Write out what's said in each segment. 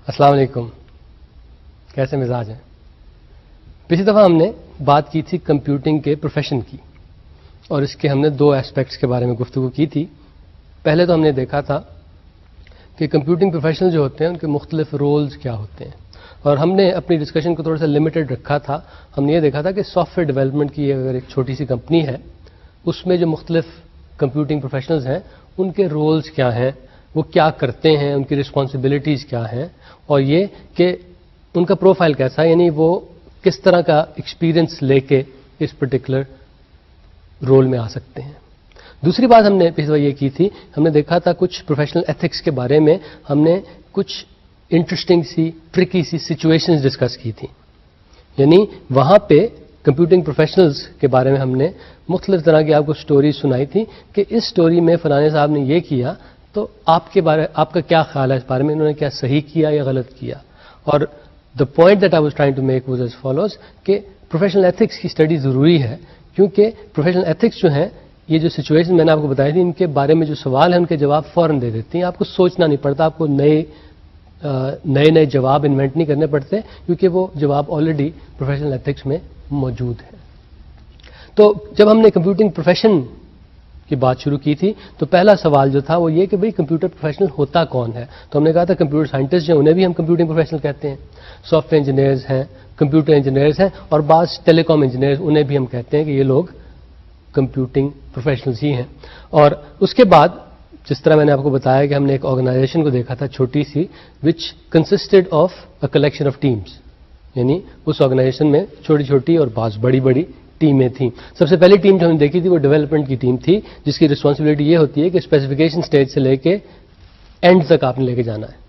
السلام علیکم. کیسے مزاج ہیں؟ پچھلی دفعہ ہم نے بات کی تھی کمپیوٹنگ کے پروفیشن کی، اور اس کے ہم نے دو ایسپیکٹس کے بارے میں گفتگو کی تھی. پہلے تو ہم نے دیکھا تھا کہ کمپیوٹنگ پروفیشنل جو ہوتے ہیں ان کے مختلف رولز کیا ہوتے ہیں، اور ہم نے اپنی ڈسکشن کو تھوڑا سا لمیٹڈ رکھا تھا. ہم نے یہ دیکھا تھا کہ سافٹ ویئر ڈیولپمنٹ کی اگر ایک چھوٹی سی کمپنی ہے، اس میں جو مختلف کمپیوٹنگ پروفیشنلز ہیں ان کے رولز کیا ہیں، وہ کیا کرتے ہیں، ان کی رسپانسبلٹیز کیا ہیں، اور یہ کہ ان کا پروفائل کیسا ہے، یعنی وہ کس طرح کا ایکسپیرئنس لے کے اس پرٹیکولر رول میں آ سکتے ہیں. دوسری بات ہم نے پچھلی یہ کی تھی، ہم نے دیکھا تھا کچھ پروفیشنل ایتھکس کے بارے میں ہم نے کچھ انٹرسٹنگ سی ٹرکی سی سچویشنز ڈسکس کی تھی. یعنی وہاں پہ کمپیوٹنگ پروفیشنلز کے بارے میں ہم نے مختلف طرح کی آپ کو سٹوریز سنائی تھی کہ اس سٹوری میں فلانے صاحب نے یہ کیا، تو آپ کا کیا خیال ہے اس بارے میں، انہوں نے کیا صحیح کیا یا غلط کیا. اور the point that I was trying to make was as follows کہ پروفیشنل ایتھکس کی اسٹڈی ضروری ہے، کیونکہ پروفیشنل ایتھکس جو ہیں، یہ جو سچویشن میں نے آپ کو بتائی تھی، ان کے بارے میں جو سوال ہیں ان کے جواب فوراً دے دیتی ہیں. آپ کو سوچنا نہیں پڑتا، آپ کو نئے جواب انوینٹ نہیں کرنے پڑتے، کیونکہ وہ جواب آلریڈی پروفیشنل ایتھکس میں موجود ہے. تو جب ہم نے کمپیوٹنگ پروفیشن کی بات شروع کی تھی تو پہلا سوال جو تھا وہ یہ کہ بھئی کمپیوٹر پروفیشنل ہوتا کون ہے. تو ہم نے کہا تھا کمپیوٹر سائنٹسٹ جو انہیں بھی ہم کمپیوٹنگ پروفیشنل کہتے ہیں، سافٹ ویئر انجینئرز ہیں، کمپیوٹر انجینئرز ہیں، اور بعض ٹیلی کام انجینئرز، انہیں بھی ہم کہتے ہیں کہ یہ لوگ کمپیوٹنگ پروفیشنلز ہی ہیں. اور اس کے بعد جس طرح میں نے آپ کو بتایا کہ ہم نے ایک آرگنائزیشن کو دیکھا تھا چھوٹی سی، which consisted of a collection of teams, یعنی اس آرگنائزیشن میں چھوٹی چھوٹی اور بعض بڑی بڑی ٹیمیں تھیں. سب سے پہلی ٹیم جو ہم نے دیکھی تھی وہ ڈیولپمنٹ کی ٹیم تھی، جس کی رسپانسبلٹی یہ ہوتی ہے کہ اسپیسیفکیشن سٹیج سے لے کے اینڈ تک آپ نے لے کے جانا ہے.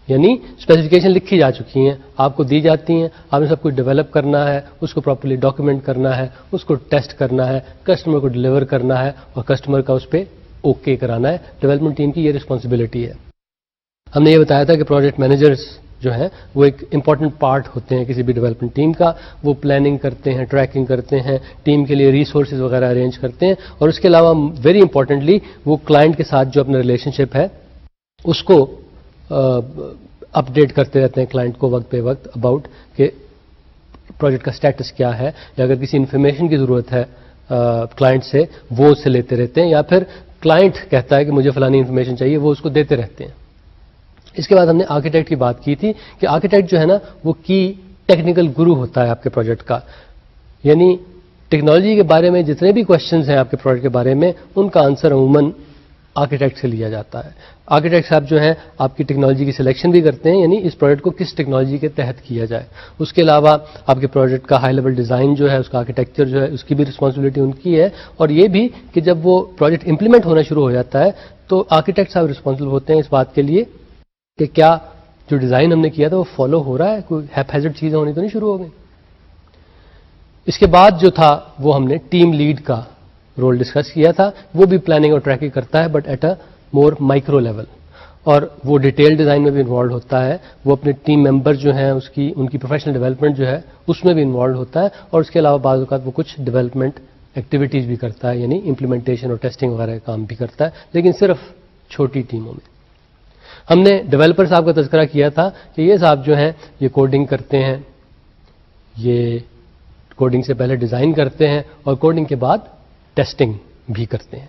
یعنی اسپیسیفکیشن لکھی جا چکی ہیں، آپ کو دی جاتی ہیں، آپ نے سب کچھ ڈیولپ کرنا ہے، اس کو پراپرلی ڈاکیومنٹ کرنا ہے، اس کو ٹیسٹ کرنا ہے، کسٹمر کو ڈلیور کرنا ہے، اور کسٹمر کا اس پہ اوکے کرانا ہے. ڈیولپمنٹ ٹیم کی یہ رسپانسبلٹی ہے. ہم نے یہ بتایا تھا کہ پروجیکٹ مینیجرز جو ہیں وہ ایک امپورٹنٹ پارٹ ہوتے ہیں کسی بھی ڈیولپمنٹ ٹیم کا. وہ پلاننگ کرتے ہیں، ٹریکنگ کرتے ہیں، ٹیم کے لیے ریسورسز وغیرہ ارینج کرتے ہیں، اور اس کے علاوہ ویری امپورٹنٹلی وہ کلائنٹ کے ساتھ جو اپنا ریلیشن شپ ہے اس کو اپڈیٹ کرتے رہتے ہیں کلائنٹ کو وقت پہ وقت اباؤٹ کہ پروجیکٹ کا سٹیٹس کیا ہے، یا اگر کسی انفارمیشن کی ضرورت ہے کلائنٹ سے وہ اس سے لیتے رہتے ہیں، یا پھر کلائنٹ کہتا ہے کہ مجھے فلانی انفارمیشن چاہیے وہ اس کو دیتے رہتے ہیں. اس کے بعد ہم نے آرکیٹیکٹ کی بات کی تھی کہ آرکیٹیکٹ جو ہے نا وہ کی ٹیکنیکل گرو ہوتا ہے آپ کے پروجیکٹ کا. یعنی ٹیکنالوجی کے بارے میں جتنے بھی کوشچنز ہیں آپ کے پروجیکٹ کے بارے میں ان کا آنسر عموماً آرکیٹیکٹ سے لیا جاتا ہے. آرکیٹیکٹ صاحب جو ہیں آپ کی ٹیکنالوجی کی سلیکشن بھی کرتے ہیں، یعنی اس پروجیکٹ کو کس ٹیکنالوجی کے تحت کیا جائے. اس کے علاوہ آپ کے پروجیکٹ کا ہائی لیول ڈیزائن جو ہے، اس کا آرکیٹیکچر جو ہے، اس کی بھی رسپانسبلٹی ان کی ہے. اور یہ بھی کہ جب وہ پروجیکٹ امپلیمنٹ ہونا شروع ہو جاتا ہے تو آرکیٹیکٹ صاحب رسپانسبل ہوتے ہیں اس بات کے لیے کہ کیا جو ڈیزائن ہم نے کیا تھا وہ فالو ہو رہا ہے، کوئی ہیزارڈ چیزیں ہونی تو نہیں شروع ہو گئی. اس کے بعد جو تھا وہ ہم نے ٹیم لیڈ کا رول ڈسکس کیا تھا. وہ بھی پلاننگ اور ٹریکنگ کرتا ہے but at a more micro level, اور وہ ڈیٹیل ڈیزائن میں بھی انوالو ہوتا ہے. وہ اپنے ٹیم ممبر جو ہیں ان کی پروفیشنل ڈیولپمنٹ جو ہے اس میں بھی انوالو ہوتا ہے. اور اس کے علاوہ بعض اوقات وہ کچھ ڈیولپمنٹ ایکٹیویٹیز بھی کرتا ہے، یعنی امپلیمنٹیشن اور ٹیسٹنگ وغیرہ کا کام بھی کرتا ہے، لیکن صرف چھوٹی ٹیموں میں. ہم نے ڈیولپر صاحب کا تذکرہ کیا تھا کہ یہ صاحب جو ہیں یہ کوڈنگ کرتے ہیں، یہ کوڈنگ سے پہلے ڈیزائن کرتے ہیں اور کوڈنگ کے بعد ٹیسٹنگ بھی کرتے ہیں.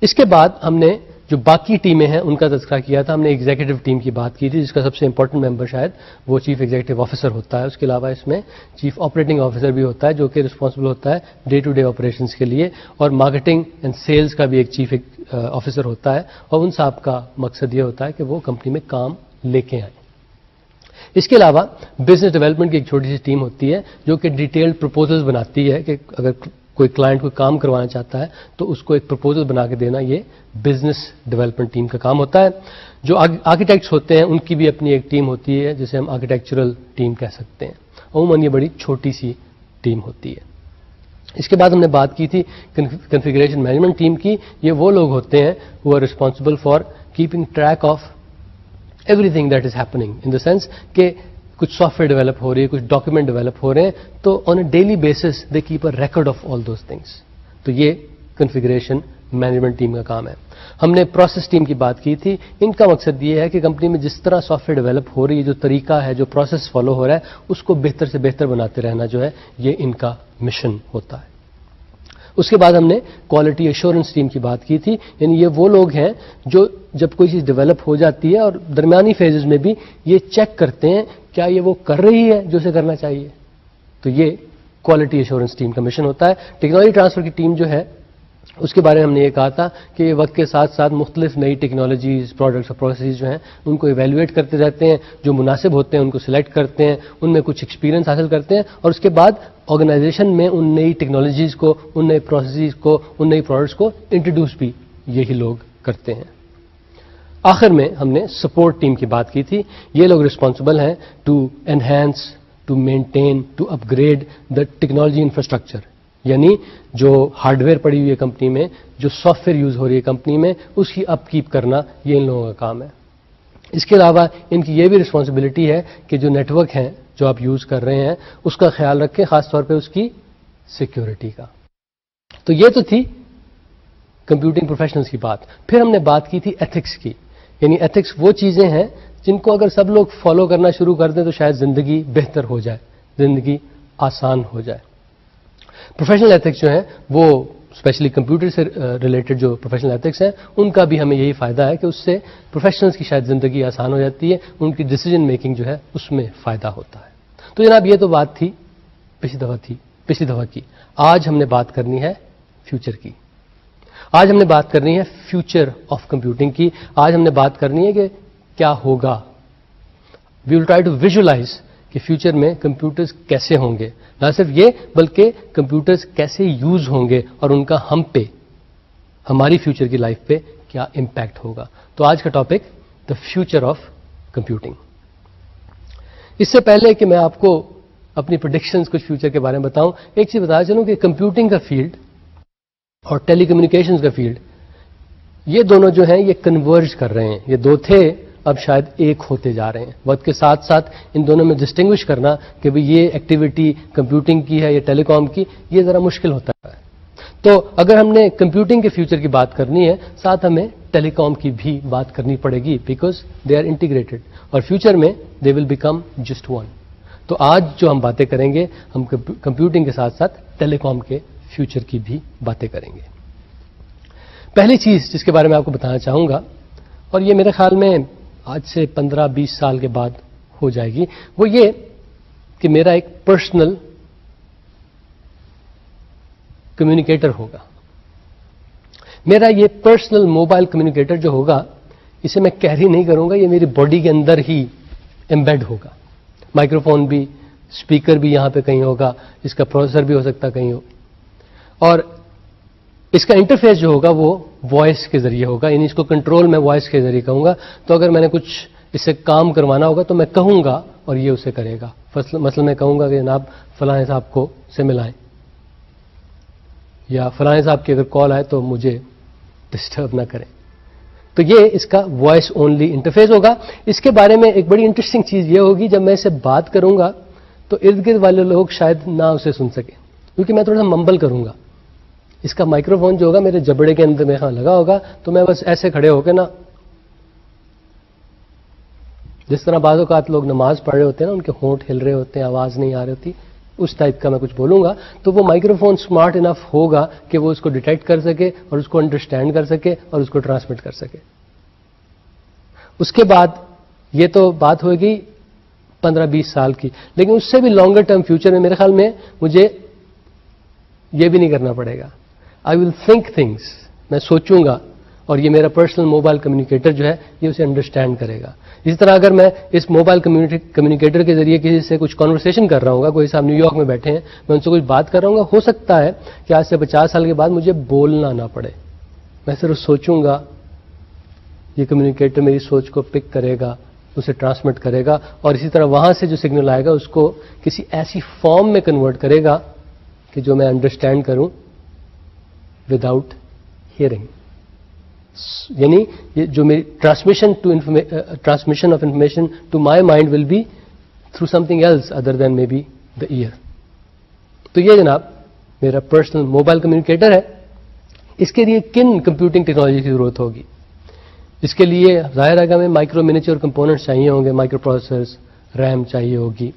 اس کے بعد ہم نے جو باقی ٹیمیں ہیں ان کا تذکرہ کیا تھا. ہم نے ایگزیکٹو ٹیم کی بات کی تھی جس کا سب سے امپورٹنٹ ممبر شاید وہ چیف ایگزیکٹو آفیسر ہوتا ہے. اس کے علاوہ اس میں چیف آپریٹنگ آفیسر بھی ہوتا ہے جو کہ رسپانسبل ہوتا ہے ڈے ٹو ڈے آپریشنس کے لیے, اور مارکیٹنگ اینڈ سیلز کا بھی ایک چیف آفیسر ہوتا ہے, اور ان صاحب کا مقصد یہ ہوتا ہے کہ وہ کمپنی میں کام لے کے آئیں. اس کے علاوہ بزنس ڈیولپمنٹ کی ایک چھوٹی سی ٹیم ہوتی ہے جو کہ ڈیٹیلڈ پروپوزلز بناتی ہے کہ اگر کوئی کلائنٹ کوئی کام کروانا چاہتا ہے تو اس کو ایک پروپوزل بنا کے دینا یہ بزنس ڈیولپمنٹ ٹیم کا کام ہوتا ہے. جو آرکیٹیکٹس ہوتے ہیں ان کی بھی اپنی ایک ٹیم ہوتی ہے جسے ہم آرکیٹیکچرل ٹیم کہہ سکتے ہیں. عموماً یہ بڑی چھوٹی سی ٹیم ہوتی ہے. اس کے بعد ہم نے بات کی تھی کنفیگریشن مینجمنٹ ٹیم کی. یہ وہ لوگ ہوتے ہیں وہ are responsible for keeping track of everything that is happening, in the sense کہ کچھ سافٹ ویئر ڈیولپ ہو رہی ہے, کچھ ڈاکیومنٹ ڈیولپ ہو رہے ہیں, تو on a daily basis they keep a record of all those things. تو یہ کنفیگریشن مینجمنٹ ٹیم کا کام ہے. ہم نے پروسیس ٹیم کی بات کی تھی. ان کا مقصد یہ ہے کہ کمپنی میں جس طرح سافٹ ویئر ڈیولپ ہو رہی ہے, جو طریقہ ہے, جو پروسیس فالو ہو رہا ہے, اس کو بہتر سے بہتر بناتے رہنا جو ہے یہ ان کا مشن ہوتا ہے. اس کے بعد ہم نے کوالٹی ایشورنس ٹیم کی بات کی تھی. یعنی یہ وہ لوگ ہیں جو جب کوئی چیز ڈیولپ ہو جاتی ہے اور درمیانی فیزز میں بھی یہ چیک کرتے ہیں کیا یہ وہ کر رہی ہے جو اسے کرنا چاہیے. تو یہ کوالٹی ایشورنس ٹیم کا مشن ہوتا ہے. ٹیکنالوجی ٹرانسفر کی ٹیم جو ہے اس کے بارے میں ہم نے یہ کہا تھا کہ وقت کے ساتھ ساتھ مختلف نئی ٹیکنالوجیز, پروڈکٹس اور پروسیسز جو ہیں ان کو ایویلویٹ کرتے رہتے ہیں, جو مناسب ہوتے ہیں ان کو سلیکٹ کرتے ہیں, ان میں کچھ ایکسپیرینس حاصل کرتے ہیں, اور اس کے بعد آرگنائزیشن میں ان نئی ٹیکنالوجیز کو, ان نئے پروسیسز کو, ان نئی پروڈکٹس کو انٹروڈیوس بھی یہی لوگ کرتے ہیں. آخر میں ہم نے سپورٹ ٹیم کی بات کی تھی. یہ لوگ رسپانسبل ہیں to enhance, to maintain, to upgrade the technology infrastructure. یعنی جو ہارڈ ویئر پڑی ہوئی ہے کمپنی میں, جو سافٹ ویئر یوز ہو رہی ہے کمپنی میں, اس کی اپ کیپ کرنا یہ ان لوگوں کا کام ہے. اس کے علاوہ ان کی یہ بھی رسپانسبلٹی ہے کہ جو نیٹ ورک ہیں جو آپ یوز کر رہے ہیں اس کا خیال رکھیں, خاص طور پہ اس کی سیکیورٹی کا. تو یہ تو تھی کمپیوٹنگ پروفیشنلز کی بات. پھر ہم نے بات کی تھی ایتھکس کی. یعنی ایتھکس وہ چیزیں ہیں جن کو اگر سب لوگ فالو کرنا شروع کر دیں تو شاید زندگی بہتر ہو جائے, زندگی آسان ہو جائے. پروفیشنل ایتھکس جو ہیں وہ اسپیشلی کمپیوٹر سے ریلیٹڈ جو پروفیشنل ایتھکس ہیں ان کا بھی ہمیں یہی فائدہ ہے کہ اس سے پروفیشنلز کی شاید زندگی آسان ہو جاتی ہے, ان کی ڈیسیجن میکنگ جو ہے اس میں فائدہ ہوتا ہے. تو جناب یہ تو بات تھی پچھلی دفعہ کی. آج ہم نے بات کرنی ہے فیوچر کی. آج ہم نے بات کرنی ہے فیوچر آف کمپیوٹنگ کی. آج ہم نے بات کرنی ہے کہ کیا ہوگا. وی ول ٹرائی ٹو ویژولائز کہ فیوچر میں کمپیوٹرز کیسے ہوں گے. نہ صرف یہ بلکہ کمپیوٹرز کیسے یوز ہوں گے اور ان کا ہم پہ, ہماری فیوچر کی لائف پہ کیا امپیکٹ ہوگا. تو آج کا topic the future of computing. اس سے پہلے کہ میں آپ کو اپنی پریڈکشنز کچھ فیوچر کے بارے میں بتاؤں, ایک چیز بتا چلوں کہ کمپیوٹنگ کا فیلڈ اور ٹیلی کمیونیکیشنز کا فیلڈ یہ دونوں جو ہیں یہ کنورج کر رہے ہیں. یہ دو تھے, اب شاید ایک ہوتے جا رہے ہیں. وقت کے ساتھ ساتھ ان دونوں میں ڈسٹنگوش کرنا کہ بھئی یہ ایکٹیویٹی کمپیوٹنگ کی ہے یا ٹیلی کام کی, یہ ذرا مشکل ہوتا ہے. تو اگر ہم نے کمپیوٹنگ کے فیوچر کی بات کرنی ہے ساتھ ہمیں ٹیلی کام کی بھی بات کرنی پڑے گی, بیکاز دے آر انٹیگریٹڈ, اور فیوچر میں دے ول بیکم جسٹ ون. تو آج جو ہم باتیں کریں گے ہم کمپیوٹنگ کے ساتھ ساتھ ٹیلی کام کے فیوچر کی بھی باتیں کریں گے. پہلی چیز جس کے بارے میں آپ کو بتانا چاہوں گا, اور یہ میرے خیال میں آج سے 15-20 سال کے بعد ہو جائے گی, وہ یہ کہ میرا ایک پرسنل کمیونیکیٹر ہوگا. میرا یہ پرسنل موبائل کمیونیکیٹر جو ہوگا اسے میں کیری نہیں کروں گا, یہ میری باڈی کے اندر ہی ایمبیڈ ہوگا. مائکرو فون بھی, اسپیکر بھی یہاں پہ کہیں ہوگا, اس کا پروسیسر بھی ہو سکتا کہیں ہو, اور اس کا انٹرفیس جو ہوگا وہ وائس کے ذریعے ہوگا. یعنی اس کو کنٹرول میں وائس کے ذریعے کہوں گا. تو اگر میں نے کچھ اس سے کام کروانا ہوگا تو میں کہوں گا اور یہ اسے کرے گا. مثلا میں کہوں گا کہ جناب فلاں صاحب کو سے ملائیں, یا فلاں صاحب کی اگر کال آئے تو مجھے ڈسٹرب نہ کریں. تو یہ اس کا وائس اونلی انٹرفیس ہوگا. اس کے بارے میں ایک بڑی انٹرسٹنگ چیز یہ ہوگی, جب میں اسے بات کروں گا تو ارد گرد والے لوگ شاید نہ اسے سن سکیں, کیونکہ میں تھوڑا سا ممبل کروں گا. اس کا مائکرو فون جو ہوگا میرے جبڑے کے اندر میں لگا ہوگا, تو میں بس ایسے کھڑے ہو کے نا, جس طرح بعض اوقات لوگ نماز پڑھ رہے ہوتے ہیں نا, ان کے ہونٹ ہل رہے ہوتے ہیں, آواز نہیں آ رہی ہوتی, اس ٹائپ کا میں کچھ بولوں گا. تو وہ مائکرو فون اسمارٹ انف ہوگا کہ وہ اس کو ڈیٹیکٹ کر سکے اور اس کو انڈرسٹینڈ کر سکے اور اس کو ٹرانسمٹ کر سکے. اس کے بعد یہ تو بات ہوگی 15-20 سال کی, لیکن اس سے بھی لانگر ٹرم فیوچر میں میرے خیال میں مجھے یہ بھی نہیں کرنا پڑے گا. آئی ول تھنک تھنگس, میں سوچوں گا, اور یہ میرا پرسنل موبائل کمیونیکیٹر جو ہے یہ اسے انڈرسٹینڈ کرے گا. اسی طرح اگر میں اس موبائل کمیونیکیٹر کے ذریعے کسی سے کچھ کانورسیشن کر رہا ہوں گا, کوئی صاحب نیو یارک میں بیٹھے ہیں, میں ان سے کچھ بات کر رہا ہوں گا, ہو سکتا ہے کہ آج سے 50 سال کے بعد مجھے بولنا نہ پڑے, میں صرف سوچوں گا, یہ کمیونیکیٹر میری سوچ کو پک کرے گا, اسے ٹرانسمٹ کرے گا, اور اسی طرح وہاں سے جو سگنل آئے گا اس کو کسی ایسی فارم میں کنورٹ کرے گا کہ جو میں انڈرسٹینڈ کروں وداؤٹ ہیئرنگ. یعنی یہ جو میری transmission of information to my mind will be through something else other than maybe the air. تو یہ جناب میرا پرسنل موبائل کمیونیکیٹر ہے. اس کے لیے کن کمپیوٹنگ ٹیکنالوجی کی ضرورت ہوگی؟ اس کے لیے ظاہر ہے کہ ہمیں مائکرو منیچر کمپوننٹس چاہیے ہوں گے، مائکرو پروسیسرز، ریم چاہیے ہوگی،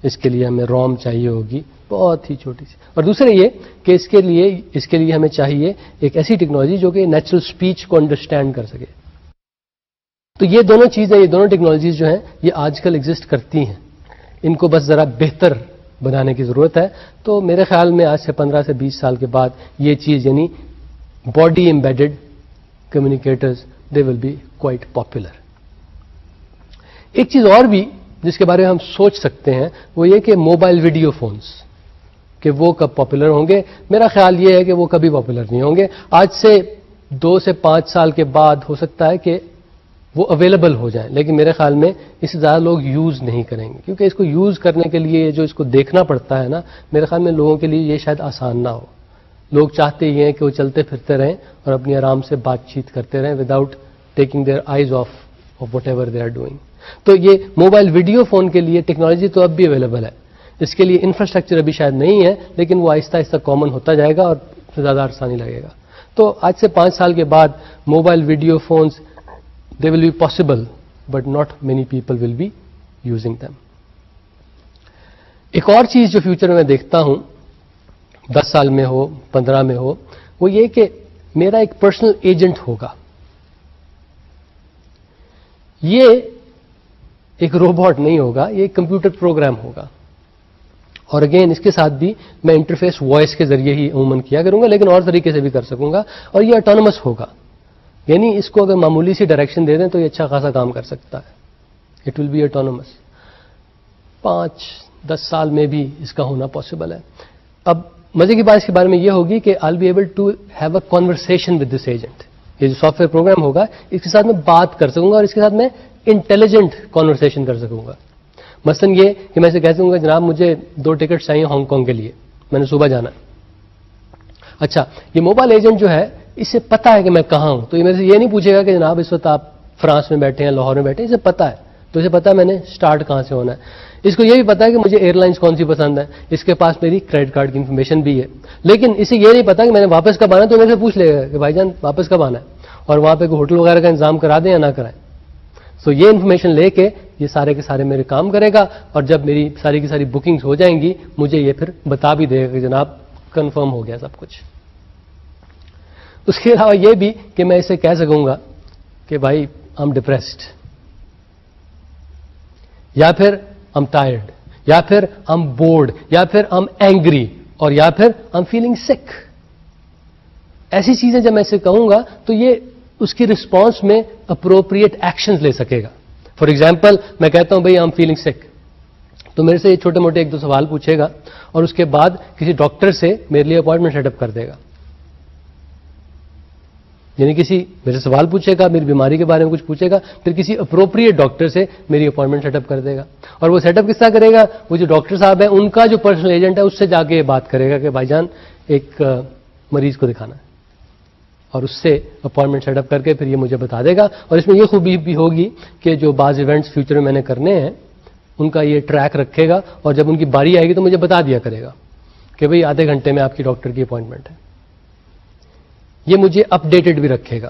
اس کے لیے ہمیں روم چاہیے ہوگی، بہت ہی چھوٹی سی. اور دوسرا یہ کہ اس کے لیے ہمیں چاہیے ایک ایسی ٹیکنالوجی جو کہ نیچرل اسپیچ کو انڈرسٹینڈ کر سکے. تو یہ دونوں چیزیں، یہ دونوں ٹیکنالوجیز جو ہیں یہ آج کل ایگزسٹ کرتی ہیں، ان کو بس ذرا بہتر بنانے کی ضرورت ہے. تو میرے خیال میں آج سے 15 سے 20 سال کے بعد یہ چیز یعنی body embedded communicators they will be quite popular. ایک چیز اور بھی جس کے بارے میں ہم سوچ سکتے ہیں وہ یہ کہ موبائل ویڈیو فونز کہ وہ کب پاپولر ہوں گے. میرا خیال یہ ہے کہ وہ کبھی پاپولر نہیں ہوں گے. آج سے 2 سے 5 سال کے بعد ہو سکتا ہے کہ وہ اویلیبل ہو جائیں، لیکن میرے خیال میں اس سے زیادہ لوگ یوز نہیں کریں گے، کیونکہ اس کو یوز کرنے کے لیے جو اس کو دیکھنا پڑتا ہے نا، میرے خیال میں لوگوں کے لیے یہ شاید آسان نہ ہو. لوگ چاہتے ہی ہیں کہ وہ چلتے پھرتے رہیں اور اپنی آرام سے بات چیت کرتے رہیں without taking their eyes off whatever they are doing. تو یہ موبائل ویڈیو فون کے لیے ٹیکنالوجی تو اب بھی اویلیبل ہے، اس کے لیے انفراسٹرکچر ابھی شاید نہیں ہے، لیکن وہ آہستہ آہستہ کامن ہوتا جائے گا اور زیادہ آسانی لگے گا. تو آج سے 5 سال کے بعد mobile video phones they will be possible but not many people will be using them. ایک اور چیز جو فیوچر میں دیکھتا ہوں 10 سال میں ہو 15 میں ہو وہ یہ کہ میرا ایک پرسنل ایجنٹ ہوگا. یہ ایک روبوٹ نہیں ہوگا، یہ ایک کمپیوٹر پروگرام ہوگا. اور اگین اس کے ساتھ بھی میں انٹرفیس وائس کے ذریعے ہی عموماً کیا کروں گا، لیکن اور طریقے سے بھی کر سکوں گا. اور یہ آٹونومس ہوگا، یعنی اس کو اگر معمولی سی ڈائریکشن دے دیں تو یہ اچھا خاصا کام کر سکتا ہے. It will be autonomous. 5-10 سال میں بھی اس کا ہونا پاسبل ہے. اب مزے کی بات اس کے بارے میں یہ ہوگی کہ I be able to have a conversation with this agent. یہ جو سافٹ ویئر پروگرام ہوگا اس کے ساتھ میں بات کر سکوں گا اور اس کے ساتھ میں انٹیلیجنٹ کنورسیشن کر سکوں گا. مثلاً یہ کہ میں اسے کہہ سکوں گا جناب مجھے 2 ٹکٹ چاہیے ہانگ کانگ کے لیے، میں نے صبح جانا ہے. اچھا یہ موبائل ایجنٹ جو ہے اس سے پتا ہے کہ میں کہاں ہوں، تو یہ میرے سے یہ نہیں پوچھے گا کہ جناب اس وقت آپ فرانس میں بیٹھے ہیں لاہور میں بیٹھے ہیں. اسے پتا ہے، تو اسے پتا ہے میں نے سٹارٹ کہاں سے ہونا ہے. اس کو یہ بھی پتا ہے کہ مجھے ایئر لائنس کون سی پسند ہے. اس کے پاس میری کریڈٹ کارڈ کی انفارمیشن بھی ہے. لیکن اسے یہ نہیں پتا کہ میں نے واپس کب آنا، تو میرے سے پوچھ لے گا کہ بھائی جان واپس کب آنا ہے، اور وہاں پہ کوئی ہوٹل وغیرہ کا انتظام کرا دیں یا نہ کرائیں. تو یہ انفارمیشن لے کے یہ سارے کے سارے میرے کام کرے گا، اور جب میری ساری کی ساری بکنگز ہو جائیں گی مجھے یہ پھر بتا بھی دے گا کہ جناب کنفرم ہو گیا سب کچھ. اس کے علاوہ یہ بھی کہ میں اسے کہہ سکوں گا کہ بھائی آئی ایم ڈپریسڈ، یا پھر آئی ایم ٹائرڈ، یا پھر آئی ایم بورڈ، یا پھر آئی ایم اینگری، اور یا پھر آئی ایم فیلنگ سک. ایسی چیزیں جب میں اسے کہوں گا تو یہ اس کی رسپانس میں اپروپریٹ ایکشنز لے سکے گا. فار ایگزامپل میں کہتا ہوں بھائی آئی ایم فیلنگ سک، تو میرے سے یہ چھوٹے موٹے 1-2 سوال پوچھے گا اور اس کے بعد کسی ڈاکٹر سے میرے لیے اپوائنٹمنٹ سیٹ اپ کر دے گا. یعنی کسی میرے سوال پوچھے گا، میری بیماری کے بارے میں کچھ پوچھے گا، پھر کسی اپروپریٹ ڈاکٹر سے میری اپوائنٹمنٹ سیٹ اپ کر دے گا. اور وہ سیٹ اپ کس طرح کرے گا؟ وہ جو ڈاکٹر صاحب ہیں ان کا جو پرسنل ایجنٹ ہے اس سے جا کے بات کرے گا کہ بھائی جان ایک مریض کو دکھانا ہے، اور اس سے اپوائنٹمنٹ سیٹ اپ کر کے پھر یہ مجھے بتا دے گا. اور اس میں یہ خوبی بھی ہوگی کہ جو بعض ایونٹس فیوچر میں نے کرنے ہیں ان کا یہ ٹریک رکھے گا، اور جب ان کی باری آئے گی تو مجھے بتا دیا کرے گا کہ بھئی آدھے گھنٹے میں آپ کی ڈاکٹر کی اپوائنٹمنٹ ہے. یہ مجھے اپ ڈیٹڈ بھی رکھے گا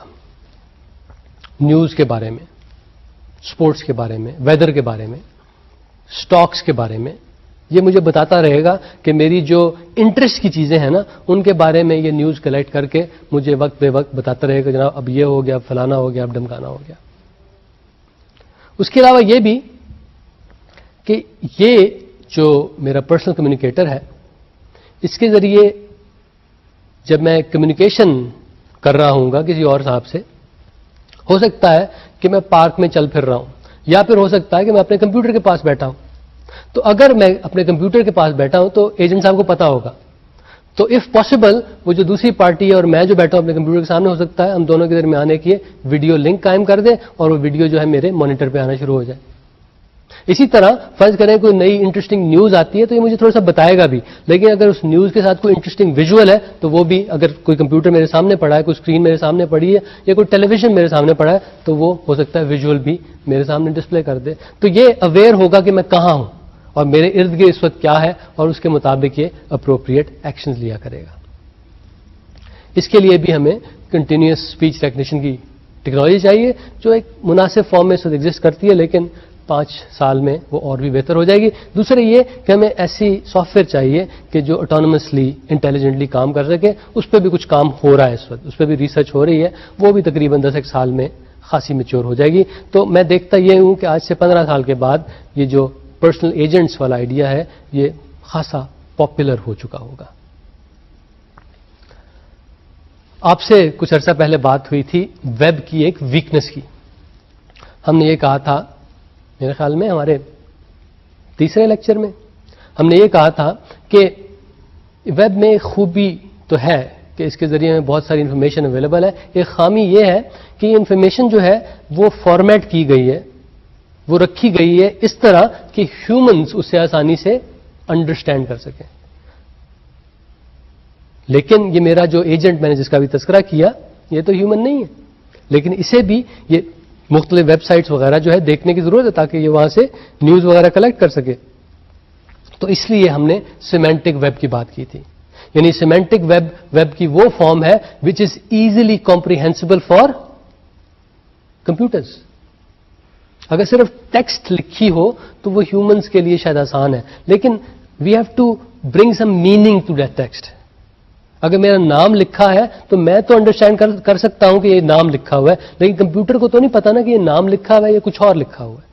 نیوز کے بارے میں، سپورٹس کے بارے میں، ویدر کے بارے میں، سٹاکس کے بارے میں. یہ مجھے بتاتا رہے گا کہ میری جو انٹرسٹ کی چیزیں ہیں نا ان کے بارے میں یہ نیوز کلیکٹ کر کے مجھے وقت بے وقت بتاتا رہے گا جناب اب یہ ہو گیا، اب فلانا ہو گیا، اب ڈمکانا ہو گیا. اس کے علاوہ یہ بھی کہ یہ جو میرا پرسنل کمیونیکیٹر ہے اس کے ذریعے جب میں کمیونیکیشن کر رہا ہوں گا کسی اور صاحب سے، ہو سکتا ہے کہ میں پارک میں چل پھر رہا ہوں، یا پھر ہو سکتا ہے کہ میں اپنے کمپیوٹر کے پاس بیٹھا ہوں. تو اگر میں اپنے کمپیوٹر کے پاس بیٹھا ہوں تو ایجنٹ صاحب کو پتا ہوگا. تو اف پاسبل وہ جو دوسری پارٹی ہے اور میں جو بیٹھا ہوں اپنے کمپیوٹر کے سامنے، ہو سکتا ہے ہم دونوں کے درمیان ایک یہ ویڈیو لنک قائم کر دیں اور وہ ویڈیو جو ہے میرے مانیٹر پہ آنا شروع ہو جائے. اسی طرح فرض کریں کوئی نئی انٹرسٹنگ نیوز آتی ہے تو یہ مجھے تھوڑا سا بتائے گا بھی، لیکن اگر اس نیوز کے ساتھ کوئی انٹرسٹنگ ویژول ہے تو وہ بھی، اگر کوئی کمپیوٹر میرے سامنے پڑا ہے، کوئی اسکرین میرے سامنے پڑی ہے، یا کوئی ٹیلی ویژن میرے سامنے پڑا ہے تو وہ ہو سکتا ہے ویژول بھی میرے سامنے ڈسپلے کر دے. تو یہ اویئر ہوگا کہ میں کہاں ہوں اور میرے ارد گرد اس وقت کیا ہے، اور اس کے مطابق یہ اپروپریٹ ایکشنز لیا کرے گا. اس کے لیے بھی ہمیں کنٹینیوس اسپیچ ریکگنیشن کی ٹیکنالوجی چاہیے جو ایک مناسب فارم میں ایگزسٹ کرتی ہے، لیکن 5 سال میں وہ اور بھی بہتر ہو جائے گی. دوسرے یہ کہ ہمیں ایسی سافٹ ویئر چاہیے کہ جو آٹونومسلی انٹیلیجنٹلی کام کر سکے. اس پہ بھی کچھ کام ہو رہا ہے اس وقت، اس پہ بھی ریسرچ ہو رہی ہے، وہ بھی تقریباً 10 سال میں خاصی میچور ہو جائے گی. تو میں دیکھتا یہ ہوں کہ آج سے 15 سال کے بعد یہ جو پرسنل ایجنٹس والا آئیڈیا ہے یہ خاصا پاپولر ہو چکا ہوگا. آپ سے کچھ عرصہ پہلے بات ہوئی تھی ویب کی ایک ویکنس کی. ہم نے یہ کہا تھا میرے خیال میں ہمارے تیسرے لیکچر میں، ہم نے یہ کہا تھا کہ ویب میں ایک خوبی تو ہے کہ اس کے ذریعے میں بہت ساری انفارمیشن اویلیبل ہے. ایک خامی یہ ہے کہ یہ انفارمیشن جو ہے وہ فارمیٹ کی گئی ہے، وہ رکھی گئی ہے اس طرح کہ ہیومنز اسے آسانی سے انڈرسٹینڈ کر سکیں. لیکن یہ میرا جو ایجنٹ میں نے جس کا بھی تذکرہ کیا یہ تو ہیومن نہیں ہے، لیکن اسے بھی یہ مختلف ویب سائٹس وغیرہ جو ہے دیکھنے کی ضرورت ہے تاکہ یہ وہاں سے نیوز وغیرہ کلیکٹ کر سکے. تو اس لیے ہم نے سیمینٹک ویب کی بات کی تھی. یعنی سیمینٹک ویب کی وہ فارم ہے وچ از ایزیلی کمپریہینسیبل فار کمپیوٹرز. اگر صرف ٹیکسٹ لکھی ہو تو وہ ہیومنز کے لیے شاید آسان ہے، لیکن we have to bring some meaning to that text. اگر میرا نام لکھا ہے تو میں تو انڈرسٹینڈ کر سکتا ہوں کہ یہ نام لکھا ہوا ہے، لیکن کمپیوٹر کو تو نہیں پتا نا کہ یہ نام لکھا ہوا ہے یا کچھ اور لکھا ہوا ہے.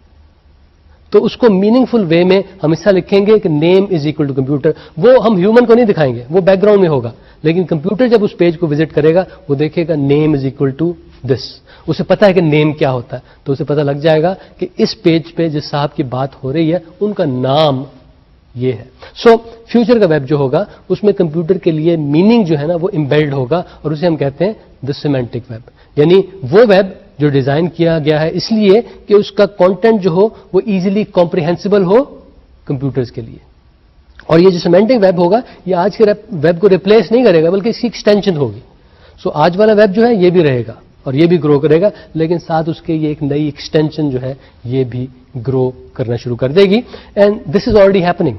تو اس کو میننگ فل وے میں ہم ایسا لکھیں گے کہ نیم از اکول ٹو کمپیوٹر. وہ ہم ہیومن کو نہیں دکھائیں گے، وہ بیک گراؤنڈ میں ہوگا، لیکن کمپیوٹر جب اس پیج کو وزٹ کرے گا وہ دیکھے گا نیم از اکول ٹو دس. اسے پتا ہے کہ نیم کیا ہوتا ہے، تو اسے پتا لگ جائے گا کہ اس پیج پہ جس صاحب کی بات ہو رہی ہے ان کا نام یہ ہے. سو فیوچر کا ویب جو ہوگا اس میں کمپیوٹر کے لیے میننگ جو ہے نا وہ امبیلڈ ہوگا، اور اسے ہم کہتے ہیں دا سیمینٹک ویب. یعنی وہ ویب جو ڈیزائن کیا گیا ہے اس لیے کہ اس کا کانٹینٹ جو ہو وہ ایزیلی کمپریہینسیبل ہو کمپیوٹرز کے لیے. اور یہ جو سیمینٹک ویب ہوگا یہ آج کے ویب کو ریپلیس نہیں کرے گا بلکہ اس کی ایکسٹینشن ہوگی. سو آج والا ویب جو ہے یہ بھی رہے گا اور یہ بھی گرو کرے گا، لیکن ساتھ اس کے یہ ایک نئی ایکسٹینشن جو ہے یہ بھی گرو کرنا شروع کر دے گی. And this is already happening.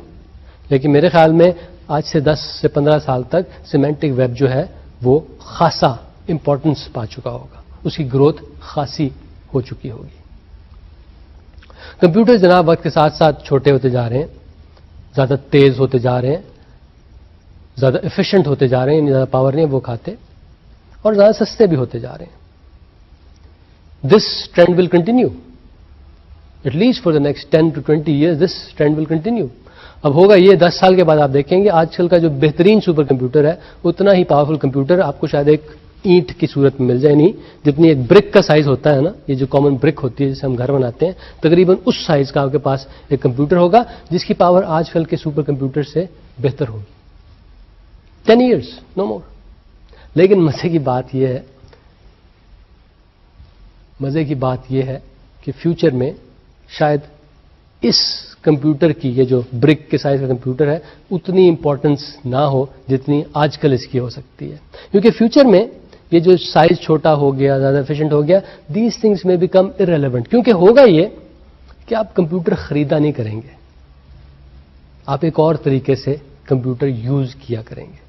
لیکن میرے خیال میں آج سے 10 سے 15 سال تک سیمینٹک ویب جو ہے وہ خاصا امپورٹنس پا چکا ہوگا، اس کی گروتھ خاصی ہو چکی ہوگی. کمپیوٹر جناب وقت کے ساتھ ساتھ چھوٹے ہوتے جا رہے ہیں، زیادہ تیز ہوتے جا رہے ہیں، زیادہ ایفیشینٹ ہوتے جا رہے ہیں، زیادہ پاور نہیں وہ کھاتے، اور زیادہ سستے بھی ہوتے جا رہے ہیں. This trend will continue at least for the next 10 to 20 years. This trend will continue. اب ہوگا یہ 10 سال کے بعد آپ دیکھیں گے آج کل کا جو بہترین سپر کمپیوٹر ہے اتنا ہی پاورفل کمپیوٹر آپ کو شاید ایک اینٹ کی صورت میں مل جائے. نہیں جتنی ایک برک کا سائز ہوتا ہے نا، یہ جو کامن برک ہوتی ہے جسے ہم گھر بناتے ہیں، تقریباً اس سائز کا آپ کے پاس ایک کمپیوٹر ہوگا جس کی پاور آج کل کے سپر کمپیوٹر سے بہتر ہوگی. 10 years نو مور. لیکن مزے کی بات یہ ہے کہ فیوچر میں شاید اس کمپیوٹر کی یہ جو برک کے سائز کا کمپیوٹر ہے اتنی امپورٹنس نہ ہو جتنی آج کل اس کی ہو سکتی ہے. کیونکہ فیوچر میں یہ جو سائز چھوٹا ہو گیا، زیادہ ایفیشینٹ ہو گیا، دیز تھنگس میں بیکم ارریلیونٹ. کیونکہ ہوگا یہ کہ آپ کمپیوٹر خریدا نہیں کریں گے، آپ ایک اور طریقے سے کمپیوٹر یوز کیا کریں گے.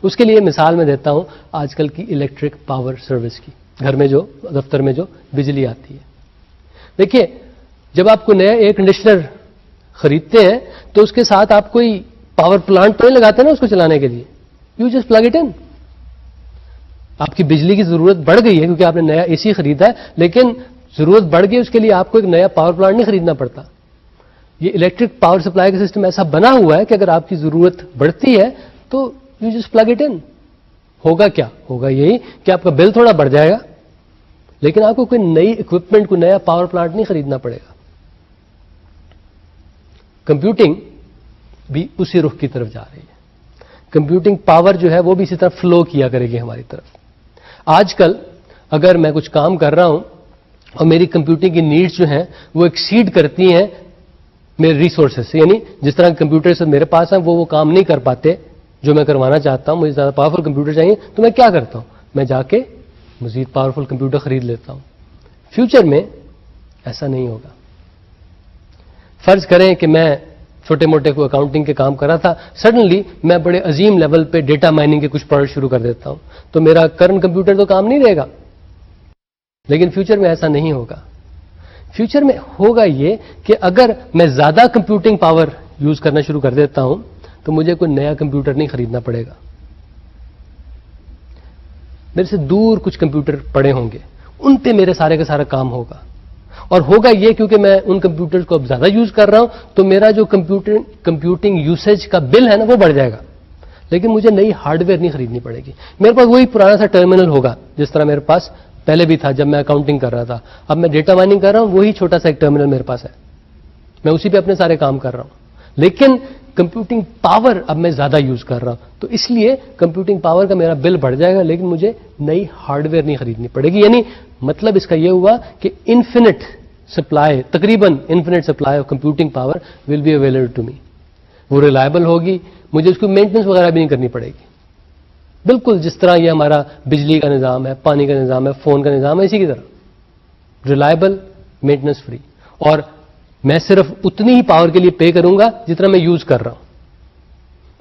اس کے لیے مثال میں دیتا ہوں آج کل کی الیکٹرک پاور سروس کی. گھر میں جو دفتر میں جو بجلی آتی ہے، دیکھیے جب آپ کو نیا ایئر کنڈیشنر خریدتے ہیں تو اس کے ساتھ آپ کوئی پاور پلانٹ تو نہیں لگاتے نا اس کو چلانے کے لیے. You just plug it in. آپ کی بجلی کی ضرورت بڑھ گئی ہے کیونکہ آپ نے نیا اے سی خریدا ہے، لیکن ضرورت بڑھ گئی اس کے لیے آپ کو ایک نیا پاور پلانٹ نہیں خریدنا پڑتا. یہ الیکٹرک پاور سپلائی کا سسٹم ایسا بنا ہوا ہے کہ اگر آپ کی ضرورت بڑھتی ہے تو you just plug it in. ہوگا کیا؟ ہوگا یہی کہ آپ کا بل تھوڑا بڑھ جائے گا، لیکن آپ کو کوئی نئی اکوپمنٹ، کوئی نیا پاور پلانٹ نہیں خریدنا پڑے گا. کمپیوٹنگ بھی اسی رخ کی طرف جا رہی ہے. کمپیوٹنگ پاور جو ہے وہ بھی اسی طرح فلو کیا کرے گی ہماری طرف. آج کل اگر میں کچھ کام کر رہا ہوں اور میری کمپیوٹنگ کی نیڈز جو ہیں وہ ایکسیڈ کرتی ہیں میرے ریسورسز سے، یعنی جس طرح کمپیوٹر سے میرے پاس ہیں وہ کام نہیں کر پاتے جو میں کروانا چاہتا ہوں، مجھے زیادہ پاورفل کمپیوٹر چاہیے، تو میں کیا کرتا ہوں؟ میں جا کے مزید پاورفل کمپیوٹر خرید لیتا ہوں. فیوچر میں ایسا نہیں ہوگا. فرض کریں کہ میں چھوٹے موٹے کوئی اکاؤنٹنگ کے کام کر رہا تھا, سڈنلی میں بڑے عظیم لیول پہ ڈیٹا مائننگ کے کچھ پروڈکٹ شروع کر دیتا ہوں, تو میرا کرنٹ کمپیوٹر تو کام نہیں دے گا. لیکن فیوچر میں ایسا نہیں ہوگا. فیوچر میں ہوگا یہ کہ اگر میں زیادہ کمپیوٹنگ پاور یوز کرنا شروع کر دیتا ہوں تو مجھے کوئی نیا کمپیوٹر نہیں خریدنا پڑے گا. میرے سے دور کچھ کمپیوٹر پڑے ہوں گے, ان پہ میرے سارے کا سارا کام ہوگا. اور ہوگا یہ کیونکہ میں ان کمپیوٹر کو اب زیادہ یوز کر رہا ہوں تو میرا جو کمپیوٹنگ یوسیج کا بل ہے نا وہ بڑھ جائے گا. لیکن مجھے نئی ہارڈ ویئر نہیں خریدنی پڑے گی. میرے پاس وہی پرانا سا ٹرمینل ہوگا جس طرح میرے پاس پہلے بھی تھا جب میں اکاؤنٹنگ کر رہا تھا. اب میں ڈیٹا مائننگ کر رہا ہوں, وہی چھوٹا سا ایک ٹرمینل میرے پاس ہے, میں اسی پہ اپنے سارے کام کر رہا ہوں. لیکن کمپیوٹنگ پاور اب میں زیادہ یوز کر رہا ہوں, تو اس لیے کمپیوٹنگ پاور کا میرا بل بڑھ جائے گا, لیکن مجھے نئی ہارڈ ویئر نہیں خریدنی پڑے گی. یعنی مطلب اس کا یہ ہوا کہ انفینٹ سپلائی, تقریباً infinite supply of computing power will be available to me. وہ ریلائبل ہوگی, مجھے اس کو مینٹیننس وغیرہ بھی نہیں کرنی پڑے گی. بالکل جس طرح یہ ہمارا بجلی کا نظام ہے, پانی کا نظام ہے, فون کا نظام ہے, اسی کی طرح ریلائبل, مینٹیننس فری. اور میں صرف اتنی ہی پاور کے لیے پے کروں گا جتنا میں یوز کر رہا ہوں.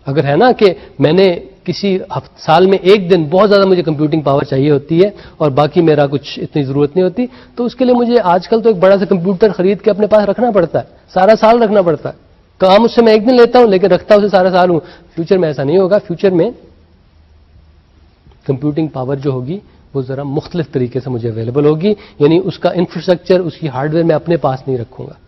اگر ہے نا کہ میں نے کسی سال میں ایک دن بہت زیادہ مجھے کمپیوٹنگ پاور چاہیے ہوتی ہے اور باقی میرا کچھ اتنی ضرورت نہیں ہوتی, تو اس کے لیے مجھے آج کل تو ایک بڑا سا کمپیوٹر خرید کے اپنے پاس رکھنا پڑتا ہے, سارا سال رکھنا پڑتا ہے. کام اس سے میں ایک دن لیتا ہوں لیکن رکھتا اسے سارا سال ہوں. فیوچر میں ایسا نہیں ہوگا. فیوچر میں کمپیوٹنگ پاور جو ہوگی وہ ذرا مختلف طریقے سے مجھے اویلیبل ہوگی. یعنی اس کا انفراسٹرکچر, اس کی ہارڈ ویئر میں اپنے پاس نہیں رکھوں گا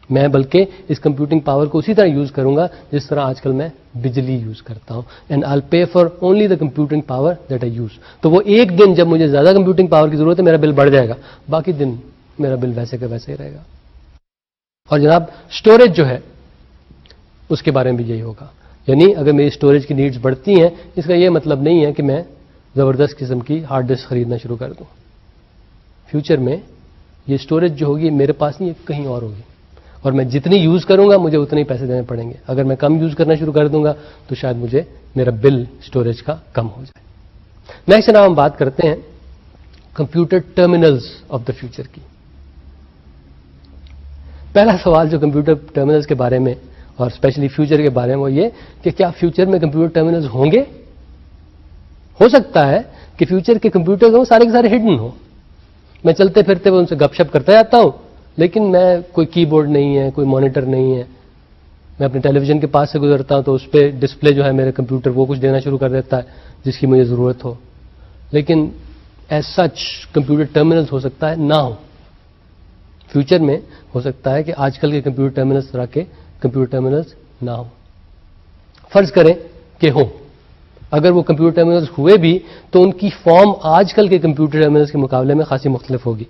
میں, بلکہ اس کمپیوٹنگ پاور کو اسی طرح یوز کروں گا جس طرح آج کل میں بجلی یوز کرتا ہوں. And I pay for only the computing power that I use. تو وہ ایک دن جب مجھے زیادہ کمپیوٹنگ پاور کی ضرورت ہے میرا بل بڑھ جائے گا, باقی دن میرا بل ویسے کا ویسے ہی رہے گا. اور جناب اسٹوریج جو ہے اس کے بارے میں بھی یہی ہوگا. یعنی اگر میری اسٹوریج کی نیڈز بڑھتی ہیں, اس کا یہ مطلب نہیں ہے کہ میں زبردست قسم کی ہارڈ ڈسک خریدنا شروع کر دوں. فیوچر میں یہ اسٹوریج جو ہوگی میرے پاس نہیں, کہیں اور ہوگی, اور میں جتنی یوز کروں گا مجھے اتنے ہی پیسے دینے پڑیں گے. اگر میں کم یوز کرنا شروع کر دوں گا تو شاید مجھے میرا بل اسٹوریج کا کم ہو جائے. نیکسٹ جناب ہم بات کرتے ہیں computer terminals of the future کی. پہلا سوال جو کمپیوٹر ٹرمینلز کے بارے میں اور اسپیشلی فیوچر کے بارے میں وہ یہ کہ کیا فیوچر میں کمپیوٹر ٹرمینلز ہوں گے؟ ہو سکتا ہے کہ فیوچر کے کمپیوٹر ہوں سارے کے سارے ہڈن ہوں, میں چلتے پھرتے ان سے گپ شپ کرتا جاتا ہوں, لیکن میں کوئی کی بورڈ نہیں ہے, کوئی مانیٹر نہیں ہے, میں اپنے ٹیلی ویژن کے پاس سے گزرتا ہوں تو اس پہ ڈسپلے جو ہے میرے کمپیوٹر وہ کچھ دینا شروع کر دیتا ہے جس کی مجھے ضرورت ہو. لیکن ایز سچ کمپیوٹر ٹرمینلز ہو سکتا ہے نہ ہو. فیوچر میں ہو سکتا ہے کہ آج کل کے کمپیوٹر ٹرمینلز طرح کے کمپیوٹر ٹرمینلز نہ ہوں. فرض کریں کہ ہوں, اگر وہ کمپیوٹر ٹرمینلز ہوئے بھی تو ان کی فارم آج کل کے کمپیوٹر ٹرمینلز کے مقابلے میں خاصی مختلف ہوگی.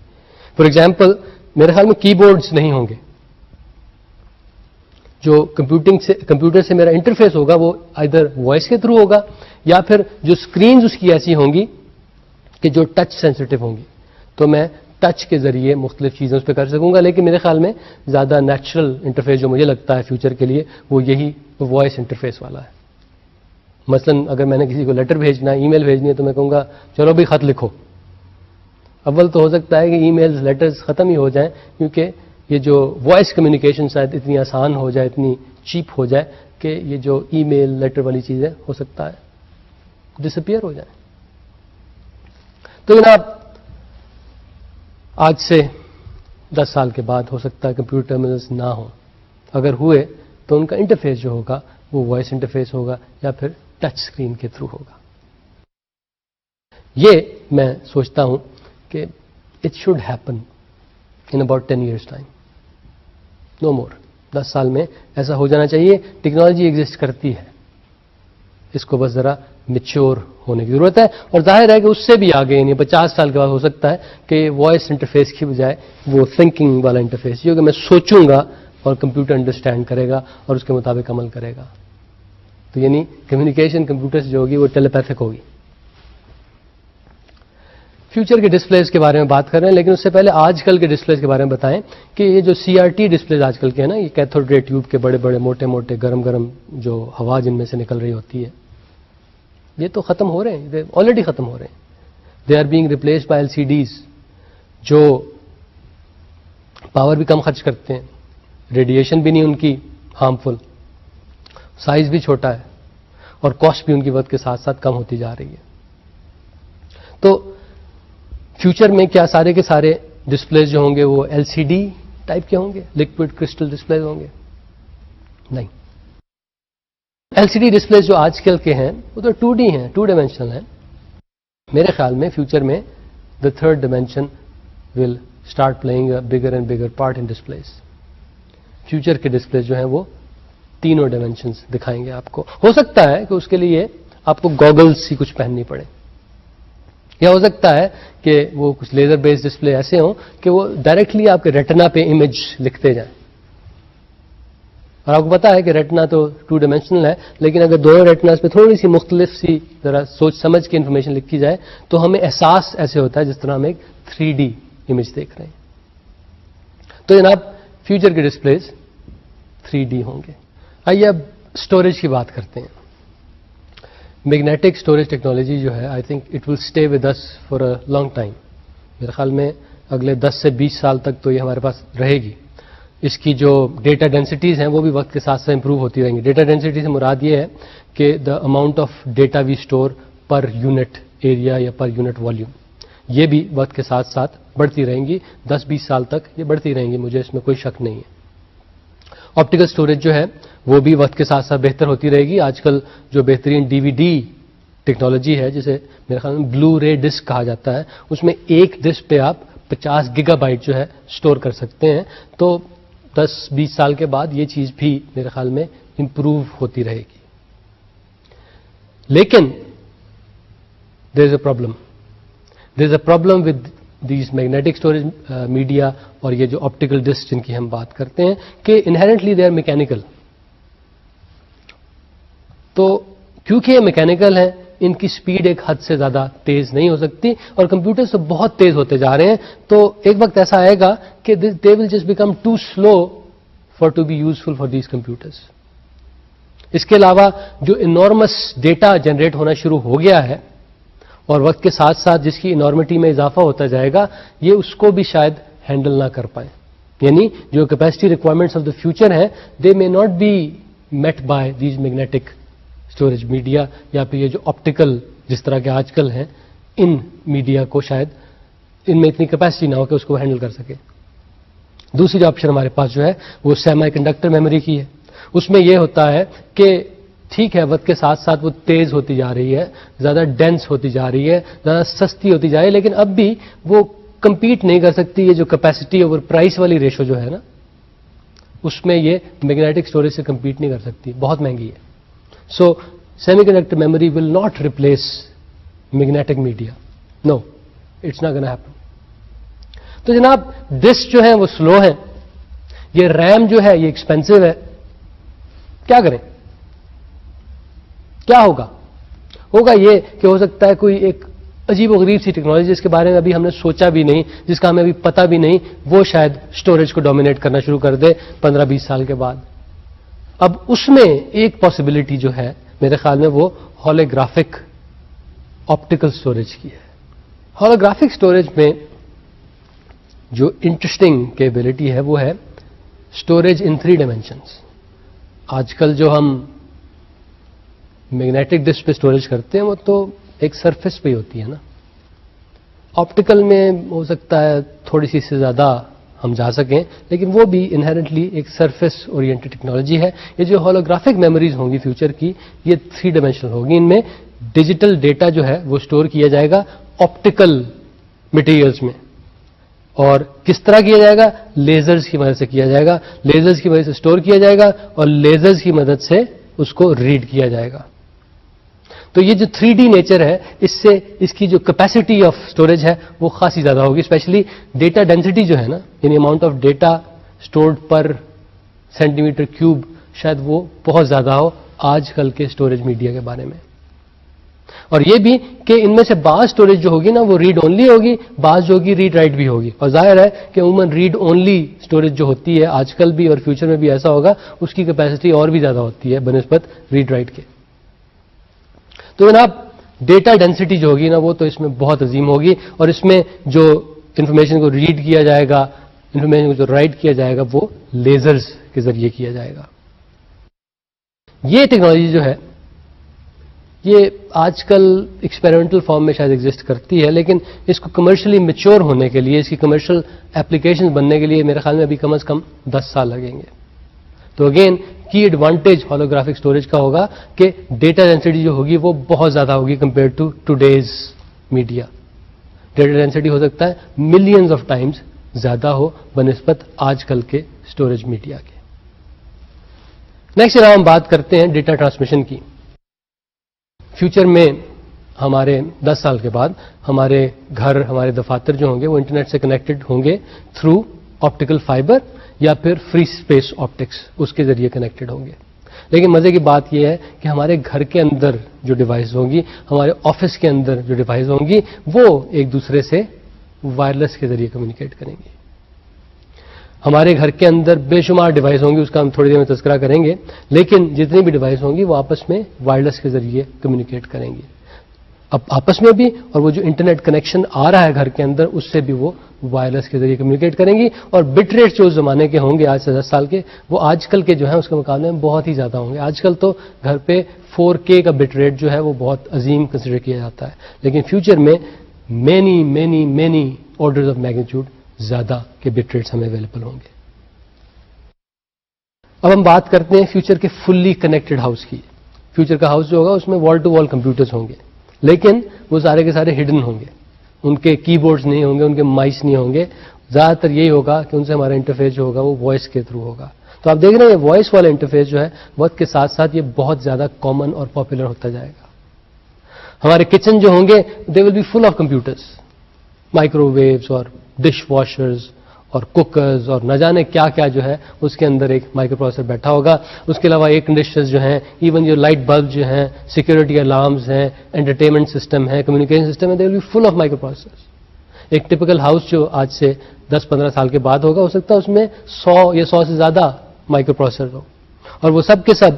فار ایگزامپل میرے خیال میں کی بورڈز نہیں ہوں گے. جو کمپیوٹر سے میرا انٹرفیس ہوگا وہ ادھر وائس کے تھرو ہوگا یا پھر جو اسکرینز اس کی ایسی ہوں گی کہ جو ٹچ سینسٹیو ہوں گی, تو میں ٹچ کے ذریعے مختلف چیزیں اس پہ کر سکوں گا. لیکن میرے خیال میں زیادہ نیچرل انٹرفیس جو مجھے لگتا ہے فیوچر کے لیے وہ یہی وائس انٹرفیس والا ہے. مثلا اگر میں نے کسی کو لیٹر بھیجنا ہے, ای میل بھیجنی ہے, تو میں کہوں گا چلو بھائی خط لکھو. اول تو ہو سکتا ہے کہ ای میلز لیٹرز ختم ہی ہو جائیں کیونکہ یہ جو وائس کمیونیکیشن شاید اتنی آسان ہو جائے, اتنی چیپ ہو جائے کہ یہ جو ای میل لیٹر والی چیزیں ہو سکتا ہے ڈس اپیئر ہو جائیں. تو جناب آج سے 10 سال کے بعد ہو سکتا ہے کمپیوٹر ٹرمینلز نہ ہوں. اگر ہوئے تو ان کا انٹرفیس جو ہوگا وہ وائس انٹرفیس ہوگا یا پھر ٹچ اسکرین کے تھرو ہوگا. یہ میں سوچتا ہوں کہ it should happen in about 10 years time, no more. 10 سال میں ایسا ہو جانا چاہیے. ٹیکنالوجی ایگزسٹ کرتی ہے, اس کو بس ذرا میچور ہونے کی ضرورت ہے. اور ظاہر ہے کہ اس سے بھی آگے یعنی 50 سال کے بعد ہو سکتا ہے کہ وائس انٹرفیس کی بجائے وہ تھنکنگ والا انٹرفیس یہ کہ میں سوچوں گا اور کمپیوٹر انڈرسٹینڈ کرے گا اور اس کے مطابق عمل کرے گا. تو یعنی کمیونیکیشن کمپیوٹر سے جو ہوگی وہ ٹیلیپیتھک ہوگی. فیوچر کے ڈسپلیز کے بارے میں بات کر رہے ہیں, لیکن اس سے پہلے آج کل کے ڈسپلیز کے بارے میں بتائیں کہ یہ جو CRT ڈسپلیز آج کل کے ہیں نا, یہ کیتھوڈ رے ٹیوب کے بڑے بڑے موٹے موٹے گرم گرم جو ہوا جن میں سے نکل رہی ہوتی ہے, یہ تو ختم ہو رہے ہیں, آلریڈی ختم ہو رہے ہیں. They are being replaced by LCDs جو پاور بھی کم خرچ کرتے ہیں, ریڈیشن بھی نہیں ان کی ہارمفل, سائز بھی چھوٹا ہے, اور کاسٹ بھی ان کی وقت کے ساتھ ساتھ کم ہوتی جا رہی ہے. تو فیوچر میں کیا سارے کے سارے ڈسپلیز جو ہوں گے وہ ایل سی ڈی ٹائپ کے ہوں گے, لکوڈ کرسٹل ڈسپلیز ہوں گے؟ نہیں. ایل سی ڈی ڈسپلیز جو آج کل کے ہیں وہ تو 2D ہیں, 2 ڈائمینشنل ہیں. میرے خیال میں فیوچر میں the third dimension will start playing a bigger and bigger part in displays. Future کے ڈسپلیز جو ہیں وہ تینوں ڈائمینشنز دکھائیں گے آپ کو. ہو سکتا ہے کہ اس کے لیے آپ کو گوگلس ہی کچھ پہننی پڑے, یا ہو سکتا ہے کہ وہ کچھ لیزر بیسڈ ڈسپلے ایسے ہوں کہ وہ ڈائریکٹلی آپ کے ریٹنا پہ امیج لکھتے جائیں. اور آپ کو پتا ہے کہ ریٹنا تو 2 ڈائمینشنل ہے, لیکن اگر دونوں ریٹناز پہ تھوڑی سی مختلف سی ذرا سوچ سمجھ کے انفارمیشن لکھی جائے تو ہمیں احساس ایسے ہوتا ہے جس طرح ہم ایک 3D امیج دیکھ رہے ہیں. تو جناب فیوچر کے ڈسپلیز 3D ہوں گے. آئیے اب اسٹوریج کی بات کرتے ہیں. میگنیٹک اسٹوریج ٹیکنالوجی جو ہے I think it will stay with us for a long time. میرے خیال میں اگلے 10 سے 20 سال تک تو یہ ہمارے پاس رہے گی. اس کی جو ڈیٹا ڈینسٹیز ہیں وہ بھی وقت کے ساتھ ساتھ امپروو ہوتی رہیں گی. ڈیٹا ڈینسٹی سے مراد یہ ہے کہ the amount of data we store per unit area یا پر یونٹ والیوم, یہ بھی وقت کے ساتھ ساتھ بڑھتی رہیں گی. 10-20 سال تک یہ بڑھتی رہیں گی, مجھے اس میں کوئی شک نہیں ہے. آپٹیکل اسٹوریج جو ہے وہ بھی وقت کے ساتھ ساتھ بہتر ہوتی رہے گی. آج کل جو بہترین DVD ٹیکنالوجی ہے جسے میرے خیال میں بلو رے ڈسک کہا جاتا ہے, اس میں ایک ڈسک پہ آپ 50 گیگا بائٹ جو ہے اسٹور کر سکتے ہیں. تو 10-20 سال کے بعد یہ چیز بھی میرے خیال میں امپروو ہوتی رہے گی. لیکن there is a problem with these magnetic storage media اور یہ جو آپٹیکل ڈسک جن کی ہم بات کرتے ہیں کہ انہیرنٹلی دے آر میکینیکل. تو کیونکہ یہ میکینیکل ہیں ان کی سپیڈ ایک حد سے زیادہ تیز نہیں ہو سکتی, اور کمپیوٹرز تو بہت تیز ہوتے جا رہے ہیں. تو ایک وقت ایسا آئے گا کہ they will just become too slow for to be useful for these computers. اس کے علاوہ جو انارمس ڈیٹا جنریٹ ہونا شروع ہو گیا ہے اور وقت کے ساتھ ساتھ جس کی انارمٹی میں اضافہ ہوتا جائے گا, یہ اس کو بھی شاید ہینڈل نہ کر پائیں. یعنی جو capacity requirements of the future ہیں they may not be met by these magnetic storage media, یا پھر یہ جو آپٹیکل جس طرح کے آج کل ہیں ان میڈیا کو شاید ان میں اتنی کیپیسٹی نہ ہو کہ اس کو ہینڈل کر سکے. دوسری جو آپشن ہمارے پاس جو ہے وہ سیمی کنڈکٹر میموری کی ہے. اس میں یہ ہوتا ہے کہ ٹھیک ہے وقت کے ساتھ ساتھ وہ تیز ہوتی جا رہی ہے, زیادہ ڈینس ہوتی جا رہی ہے, زیادہ سستی ہوتی جا رہی ہے, لیکن اب بھی وہ کمپیٹ نہیں کر سکتی. یہ جو کیپیسٹی اوور پرائس والی ریشو جو ہے نا, اس میں یہ میگنیٹک اسٹوریج سے کمپیٹ نہیں کر سکتی, بہت مہنگی ہے. So semiconductor memory will not replace magnetic media, no it's not gonna happen. تو جناب ڈسک جو ہے وہ سلو ہے, یہ ریم جو ہے یہ ایکسپینسو ہے. کیا کریں, کیا ہوگا یہ کہ ہو سکتا ہے کوئی ایک عجیب و غریب سی ٹیکنالوجی جس کے بارے میں ابھی ہم نے سوچا بھی نہیں, جس کا ہمیں ابھی پتہ بھی نہیں, وہ شاید اسٹوریج کو ڈومینیٹ کرنا شروع کر دے 15-20 سال کے بعد. اب اس میں ایک پاسبلٹی جو ہے میرے خیال میں وہ ہولوگرافک آپٹیکل اسٹوریج کی ہے. ہولوگرافک اسٹوریج میں جو انٹرسٹنگ کیپبلٹی ہے وہ ہے اسٹوریج ان 3 ڈائمینشنس. آج کل جو ہم میگنیٹک ڈسک پہ اسٹوریج کرتے ہیں وہ تو ایک سرفیس پہ ہی ہوتی ہے نا. آپٹیکل میں ہو سکتا ہے تھوڑی سی سے زیادہ ہم جا سکیں, لیکن وہ بھی انہیرنٹلی ایک سرفیس اورینٹڈ ٹیکنالوجی ہے. یہ جو ہولوگرافک میموریز ہوں گی فیوچر کی, یہ 3 ڈائمینشنل ہوگی. ان میں ڈیجیٹل ڈیٹا جو ہے وہ اسٹور کیا جائے گا آپٹیکل مٹیریلز میں. اور کس طرح کیا جائے گا؟ لیزرز کی مدد سے کیا جائے گا. لیزرز کی مدد سے اسٹور کیا جائے گا اور لیزرز کی مدد سے اس کو ریڈ کیا جائے گا. تو یہ جو 3D نیچر ہے اس سے اس کی جو کیپیسٹی آف اسٹوریج ہے وہ خاصی زیادہ ہوگی. اسپیشلی ڈیٹا ڈینسٹی جو ہے نا, یعنی amount of data stored per centimetre cube, شاید وہ بہت زیادہ ہو آج کل کے اسٹوریج میڈیا کے بارے میں. اور یہ بھی کہ ان میں سے بعض اسٹوریج جو ہوگی نا وہ ریڈ اونلی ہوگی, بعض جو ہوگی ریڈ رائٹ بھی ہوگی. اور ظاہر ہے کہ عموماً ریڈ اونلی اسٹوریج جو ہوتی ہے آج کل بھی اور فیوچر میں بھی ایسا ہوگا, اس کی کیپیسٹی اور بھی زیادہ ہوتی ہے بنسبت ریڈ رائٹ کے. تو جناب ڈیٹا ڈینسٹی جو ہوگی نا وہ تو اس میں بہت عظیم ہوگی, اور اس میں جو انفارمیشن کو ریڈ کیا جائے گا انفارمیشن کو جو رائٹ کیا جائے گا وہ لیزرز کے ذریعے کیا جائے گا. یہ ٹیکنالوجی جو ہے یہ آج کل ایکسپیریمنٹل فارم میں شاید ایگزسٹ کرتی ہے, لیکن اس کو کمرشلی میچور ہونے کے لیے, اس کی کمرشل ایپلیکیشن بننے کے لیے میرے خیال میں ابھی کم از کم 10 سال لگیں گے. تو اگین کی ایڈوانٹیج ہولوگرافک اسٹوریج کا ہوگا کہ ڈیٹا ڈینسٹی جو ہوگی وہ بہت زیادہ ہوگی compare to today's media. Data density ہو سکتا ہے ملینز آف ٹائمز زیادہ ہو بنسبت آج کل کے اسٹوریج میڈیا کے. نیکسٹ ہم بات کرتے ہیں ڈیٹا ٹرانسمیشن کی. فیوچر میں ہمارے 10 سال کے بعد ہمارے گھر, ہمارے دفاتر جو ہوں گے وہ انٹرنیٹ سے کنیکٹڈ ہوں گے تھرو آپٹیکل فائبر یا پھر فری اسپیس آپٹکس, اس کے ذریعے کنیکٹڈ ہوں گے. لیکن مزے کی بات یہ ہے کہ ہمارے گھر کے اندر جو ڈیوائس ہوں گی, ہمارے آفس کے اندر جو ڈیوائس ہوں گی, وہ ایک دوسرے سے وائرلیس کے ذریعے کمیونیکیٹ کریں گے. ہمارے گھر کے اندر بے شمار ڈیوائس ہوں گی, اس کا ہم تھوڑی دیر میں تذکرہ کریں گے, لیکن جتنی بھی ڈیوائس ہوں گی وہ آپس میں وائرلیس کے ذریعے کمیونیکیٹ کریں گے. اب آپس میں بھی, اور وہ جو انٹرنیٹ کنیکشن آ رہا ہے گھر کے اندر اس سے بھی وہ وائرلیس کے ذریعے کمیونیکیٹ کریں گی. اور بٹ ریٹ جو اس زمانے کے ہوں گے آج سے 10 سال کے, وہ آج کل کے جو ہیں اس کے مقابلے میں بہت ہی زیادہ ہوں گے. آج کل تو گھر پہ 4K کا بٹ ریٹ جو ہے وہ بہت عظیم کنسیڈر کیا جاتا ہے, لیکن فیوچر میں مینی آرڈرز آف میگنیچیوڈ زیادہ کے بٹ ریٹس ہمیں اویلیبل ہوں گے. اب ہم بات کرتے ہیں فیوچر کے فلی کنیکٹڈ ہاؤس کی. فیوچر کا ہاؤس جو ہوگا اس میں وال ٹو وال کمپیوٹرز ہوں گے, لیکن وہ سارے کے سارے ہڈن ہوں گے. ان کے کی بورڈز نہیں ہوں گے, ان کے مائس نہیں ہوں گے. زیادہ تر یہی ہوگا کہ ان سے ہمارا انٹرفیس جو ہوگا وہ وائس کے تھرو ہوگا. تو آپ دیکھ رہے ہیں یہ وائس والا انٹرفیس جو ہے وقت کے ساتھ ساتھ یہ بہت زیادہ کامن اور پاپولر ہوتا جائے گا. ہمارے کچن جو ہوں گے they will be full of computers, microwaves ویوز اور ڈش واشرز اور کوکرز اور نہ جانے کیا کیا جو ہے اس کے اندر ایک مائکرو پروسیسر بیٹھا ہوگا. اس کے علاوہ ایئر کنڈیشنرز جو ہیں, ایون جو لائٹ بلب جو ہیں, سیکورٹی الارمز ہیں, انٹرٹینمنٹ سسٹم ہے, کمیونیکیشن سسٹم ہے, they will be full of microprocessors. ایک ٹپیکل ہاؤس جو آج سے 10-15 سال کے بعد ہوگا, ہو سکتا ہے اس میں 100 یا 100 سے زیادہ مائکرو پروسیسر ہو, اور وہ سب کے سب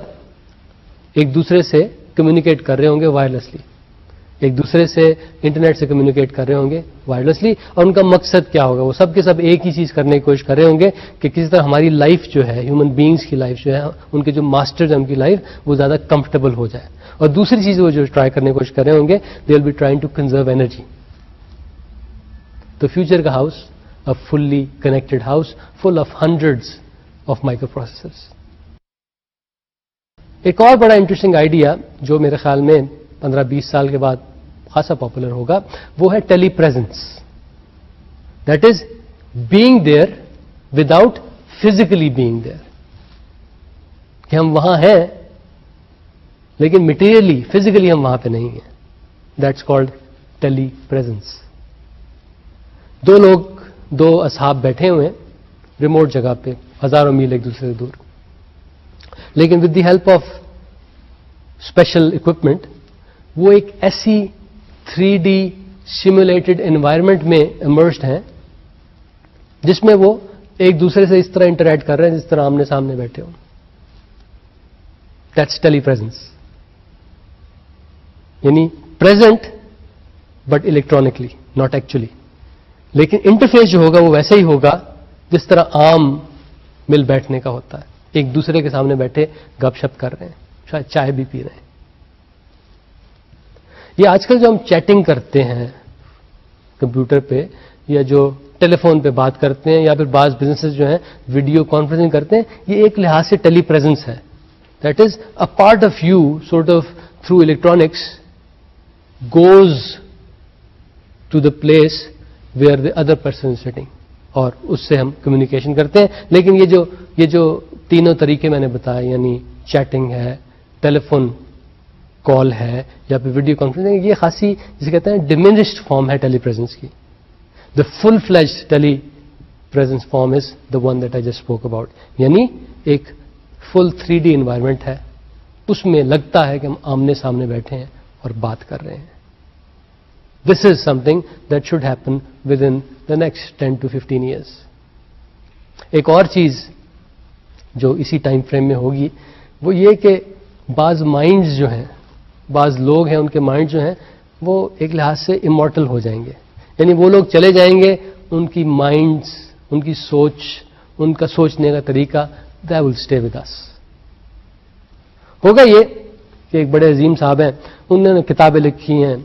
ایک دوسرے سے کمیونیکیٹ کر رہے ہوں گے وائرلیسلی, ایک دوسرے سے انٹرنیٹ سے کمیونیکیٹ کر رہے ہوں گے وائرلیسلی. اور ان کا مقصد کیا ہوگا, وہ سب کے سب ایک ہی چیز کرنے کی کوشش کر رہے ہوں گے کہ کسی طرح ہماری لائف جو ہے, ہیومن بینگز کی لائف جو ہے, ان کے جو ماسٹرز ہیں ان کی لائف وہ زیادہ کمفرٹیبل ہو جائے. اور دوسری چیز وہ جو ٹرائی کرنے کی کوشش کر رہے ہوں گے, they will be trying to conserve energy. تو فیوچر کا house a fully connected house full of hundreds of microprocessors. ایک اور بڑا انٹرسٹنگ آئیڈیا جو میرے خیال میں 15-20 سال کے بعد خاصا پاپولر ہوگا وہ ہے telepresence. That is being there without physically being there, کہ ہم وہاں ہیں لیکن مٹیریلی فزیکلی ہم وہاں پہ نہیں ہیں. That's called telepresence. دو اصحاب بیٹھے ہوئے ہیں ریموٹ جگہ پہ, ہزاروں میل ایک دوسرے سے دور, لیکن with the help of special equipment وہ ایک ایسی 3D سیمولیٹڈ انوائرمنٹ میں امرجڈ ہیں جس میں وہ ایک دوسرے سے اس طرح انٹریکٹ کر رہے ہیں جس طرح آمنے سامنے بیٹھے ہوں. دیٹس ٹیلی پریزنس, یعنی present but electronically, not actually. لیکن انٹرفیس جو ہوگا وہ ویسے ہی ہوگا جس طرح عام مل بیٹھنے کا ہوتا ہے, ایک دوسرے کے سامنے بیٹھے گپ شپ کر رہے ہیں, شاید چائے بھی پی رہے ہیں. یہ آج کل جو ہم چیٹنگ کرتے ہیں کمپیوٹر پہ یا جو ٹیلی فون پہ بات کرتے ہیں یا پھر بعض بزنسز جو ہیں ویڈیو کانفرنسنگ کرتے ہیں, یہ ایک لحاظ سے ٹیلی پریزنس ہے. That is a part of you sort of through electronics goes to the place where the other person sitting, اور اس سے ہم کمیونیکیشن کرتے ہیں. لیکن یہ جو تینوں طریقے میں نے بتایا, یعنی چیٹنگ ہے, ٹیلی فون کال ہے یا پھر ویڈیو کانفرنسنگ, یہ خاصی جسے کہتے ہیں ڈیمینشڈ فارم ہے ٹیلی پریزنس کی. The full fledged telepresence form is the one that I just spoke about, یعنی ایک فل 3D انوائرمنٹ ہے, اس میں لگتا ہے کہ ہم آمنے سامنے بیٹھے ہیں اور بات کر رہے ہیں. This is something that should happen within the next 10 to 15 years. ایک اور چیز جو اسی ٹائم فریم میں ہوگی وہ یہ کہ بعض مائنڈز جو ہیں, بعض لوگ ہیں, ان کے مائنڈ جو ہیں وہ ایک لحاظ سے امورٹل ہو جائیں گے. یعنی وہ لوگ چلے جائیں گے, ان کی مائنڈز ان کی سوچ, ان کا سوچنے کا طریقہ, that will stay with us. ہوگا یہ کہ ایک بڑے عظیم صاحب ہیں, انہوں نے کتابیں لکھی ہیں,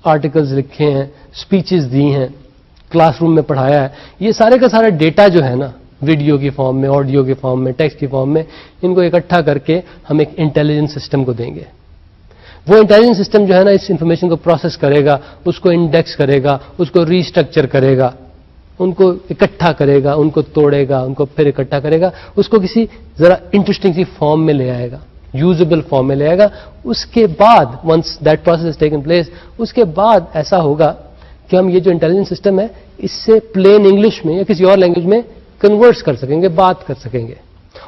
آرٹیکلز لکھے ہیں, اسپیچز دی ہیں, کلاس روم میں پڑھایا ہے. یہ سارے کا سارا ڈیٹا جو ہے نا, ویڈیو کی فارم میں, آڈیو کی فارم میں, ٹیکسٹ کی فارم میں, ان کو اکٹھا کر کے ہم ایک انٹیلیجنس سسٹم کو دیں گے. وہ انٹیلیجنس سسٹم جو ہے نا اس انفارمیشن کو پروسیس کرے گا, اس کو انڈیکس کرے گا, اس کو ریسٹرکچر کرے گا, ان کو اکٹھا کرے گا, ان کو توڑے گا, ان کو پھر اکٹھا کرے گا, اس کو کسی ذرا انٹرسٹنگ سی فارم میں لے آئے گا, یوزبل فارم میں لے آئے گا. اس کے بعد once that process is taken place, اس کے بعد ایسا ہوگا کہ ہم یہ جو انٹیلیجنس سسٹم ہے اس سے پلین انگلش میں یا کسی اور لینگویج میں کنورٹس کر سکیں گے, بات کر سکیں گے.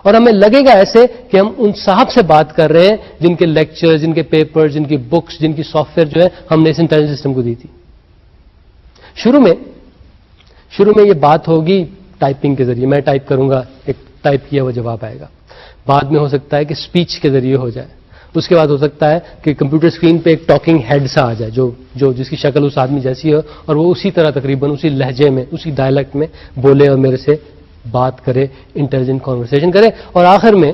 اور ہمیں لگے گا ایسے کہ ہم ان صاحب سے بات کر رہے ہیں جن کے لیکچر, جن کے پیپر, جن کی بکس, جن کی سافٹ ویئر جو ہے ہم نے اس انٹیلیجنس سسٹم کو دی تھی. شروع میں یہ بات ہوگی ٹائپنگ کے ذریعے, میں ٹائپ کروں گا, ایک ٹائپ کیا ہوا جواب آئے گا. بعد میں ہو سکتا ہے کہ اسپیچ کے ذریعے ہو جائے. اس کے بعد ہو سکتا ہے کہ کمپیوٹر اسکرین پہ ایک ٹاکنگ ہیڈ سا آ جائے جو جس کی شکل اس آدمی جیسی ہو اور وہ اسی طرح تقریباً اسی لہجے میں, اسی ڈائلیکٹ میں بولے اور میرے سے بات کرے, انٹیلیجنٹ کانورسیشن کرے. اور آخر میں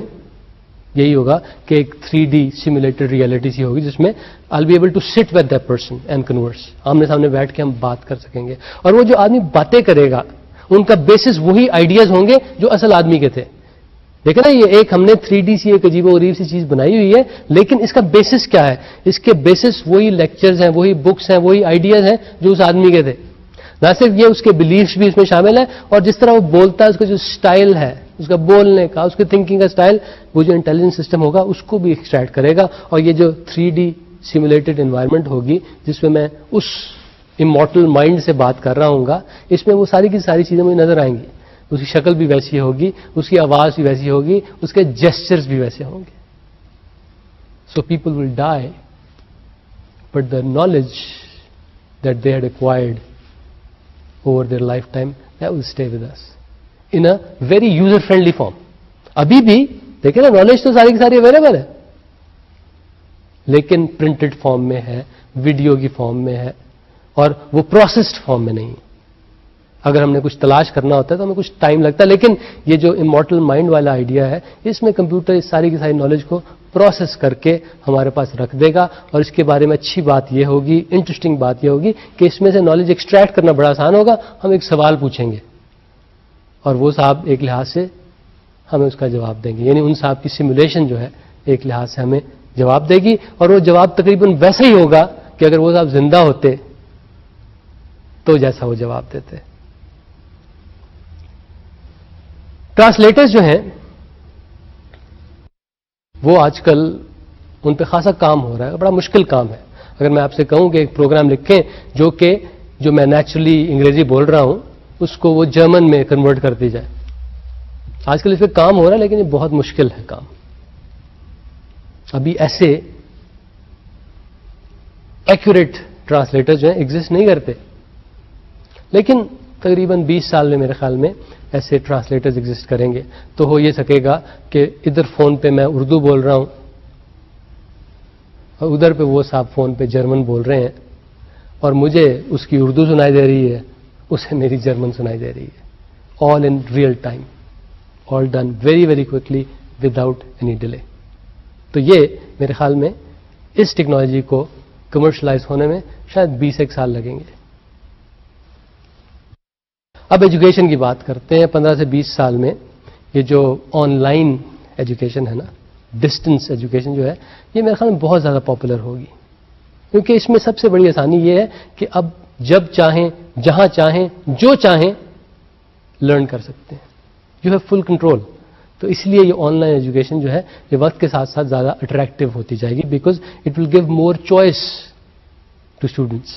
یہی ہوگا کہ ایک 3D سیمولیٹڈ ریئلٹی سی ہوگی جس میں I'll be able to sit with that person and converse. آمنے سامنے بیٹھ کے ہم بات کر سکیں گے. اور وہ جو آدمی باتیں کرے گا ان کا بیسس وہی آئیڈیاز ہوں گے جو اصل آدمی کے تھے. دیکھیں نا, یہ ایک ہم نے 3D سی ایک عجیب و غریب سی چیز بنائی ہوئی ہے, لیکن اس کا بیسس کیا ہے؟ اس کے بیسس وہی لیکچرز ہیں, وہی بکس ہیں, وہی آئیڈیاز ہیں جو اس آدمی کے تھے. نہ صرف یہ, اس کے بلیفس بھی اس میں شامل ہیں, اور جس طرح وہ بولتا ہے, اس کا جو سٹائل ہے, اس کا بولنے کا, اس کے تھنکنگ کا سٹائل, وہ جو انٹیلیجنس سسٹم ہوگا اس کو بھی ایکسٹریکٹ کرے گا. اور یہ جو 3D سیمولیٹڈ انوائرمنٹ ہوگی جس میں اس امورٹل مائنڈ سے بات کر رہا ہوں گا, اس میں وہ ساری کی ساری چیزیں مجھے نظر آئیں گی. اس کی شکل بھی ویسی ہوگی, اس کی آواز بھی ویسی ہوگی, اس کے جیسچرز بھی ویسے ہوں گے. So people will dye, but the knowledge that they had acquired over their lifetime, that will stay with us in a very user friendly form. ابھی بھی دیکھیں نا, نالج تو ساری کی ساری اویلیبل ہے, لیکن پرنٹڈ فارم میں ہے, ویڈیو کی فارم میں ہے, اور وہ پروسیسڈ فارم میں نہیں. اگر ہم نے کچھ تلاش کرنا ہوتا ہے تو ہمیں کچھ ٹائم لگتا ہے, لیکن یہ جو امورٹل مائنڈ والا آئیڈیا ہے, اس میں کمپیوٹر اس ساری کی ساری نالج کو پروسیس کر کے ہمارے پاس رکھ دے گا. اور اس کے بارے میں اچھی بات یہ ہوگی, انٹرسٹنگ بات یہ ہوگی کہ اس میں سے نالج ایکسٹریکٹ کرنا بڑا آسان ہوگا. ہم ایک سوال پوچھیں گے اور وہ صاحب ایک لحاظ سے ہمیں اس کا جواب دیں گے, یعنی ان صاحب کی سیمولیشن جو ہے ایک لحاظ سے ہمیں جواب دے گی, اور وہ جواب تقریباً ویسا ہی ہوگا کہ اگر وہ صاحب زندہ ہوتے تو جیسا وہ جواب دیتے. ٹرانسلیٹرز جو ہیں وہ آج کل ان پہ خاصا کام ہو رہا ہے, بڑا مشکل کام ہے. اگر میں آپ سے کہوں کہ ایک پروگرام لکھیں جو میں نیچرلی انگریزی بول رہا ہوں اس کو وہ جرمن میں کنورٹ کر دی جائے, آج کل اس پہ کام ہو رہا ہے, لیکن یہ بہت مشکل ہے کام. ابھی ایسے ایکوریٹ ٹرانسلیٹر جو ہیں ایگزسٹ نہیں کرتے, لیکن تقریباً 20 سال میں میرے خیال میں ایسے ٹرانسلیٹرز ایگزسٹ کریں گے. تو ہو یہ سکے گا کہ ادھر فون پہ میں اردو بول رہا ہوں اور ادھر پہ وہ صاحب فون پہ جرمن بول رہے ہیں, اور مجھے اس کی اردو سنائی دے رہی ہے, اسے میری جرمن سنائی دے رہی ہے. All in real time, all done very very quickly without any delay. تو یہ میرے خیال میں اس ٹیکنالوجی کو کمرشلائز ہونے میں شاید 20 سال لگیں گے. اب ایجوکیشن کی بات کرتے ہیں. 15 سے 20 سال میں یہ جو آن لائن ایجوکیشن ہے نا, ڈسٹنس ایجوکیشن جو ہے, یہ میرے خیال میں بہت زیادہ پاپولر ہوگی, کیونکہ اس میں سب سے بڑی آسانی یہ ہے کہ اب جب چاہیں, جہاں چاہیں, جو چاہیں لرن کر سکتے ہیں. You have full control. تو اس لیے یہ آن لائن ایجوکیشن جو ہے یہ وقت کے ساتھ ساتھ زیادہ اٹریکٹیو ہوتی جائے گی, because it will give more choice to students.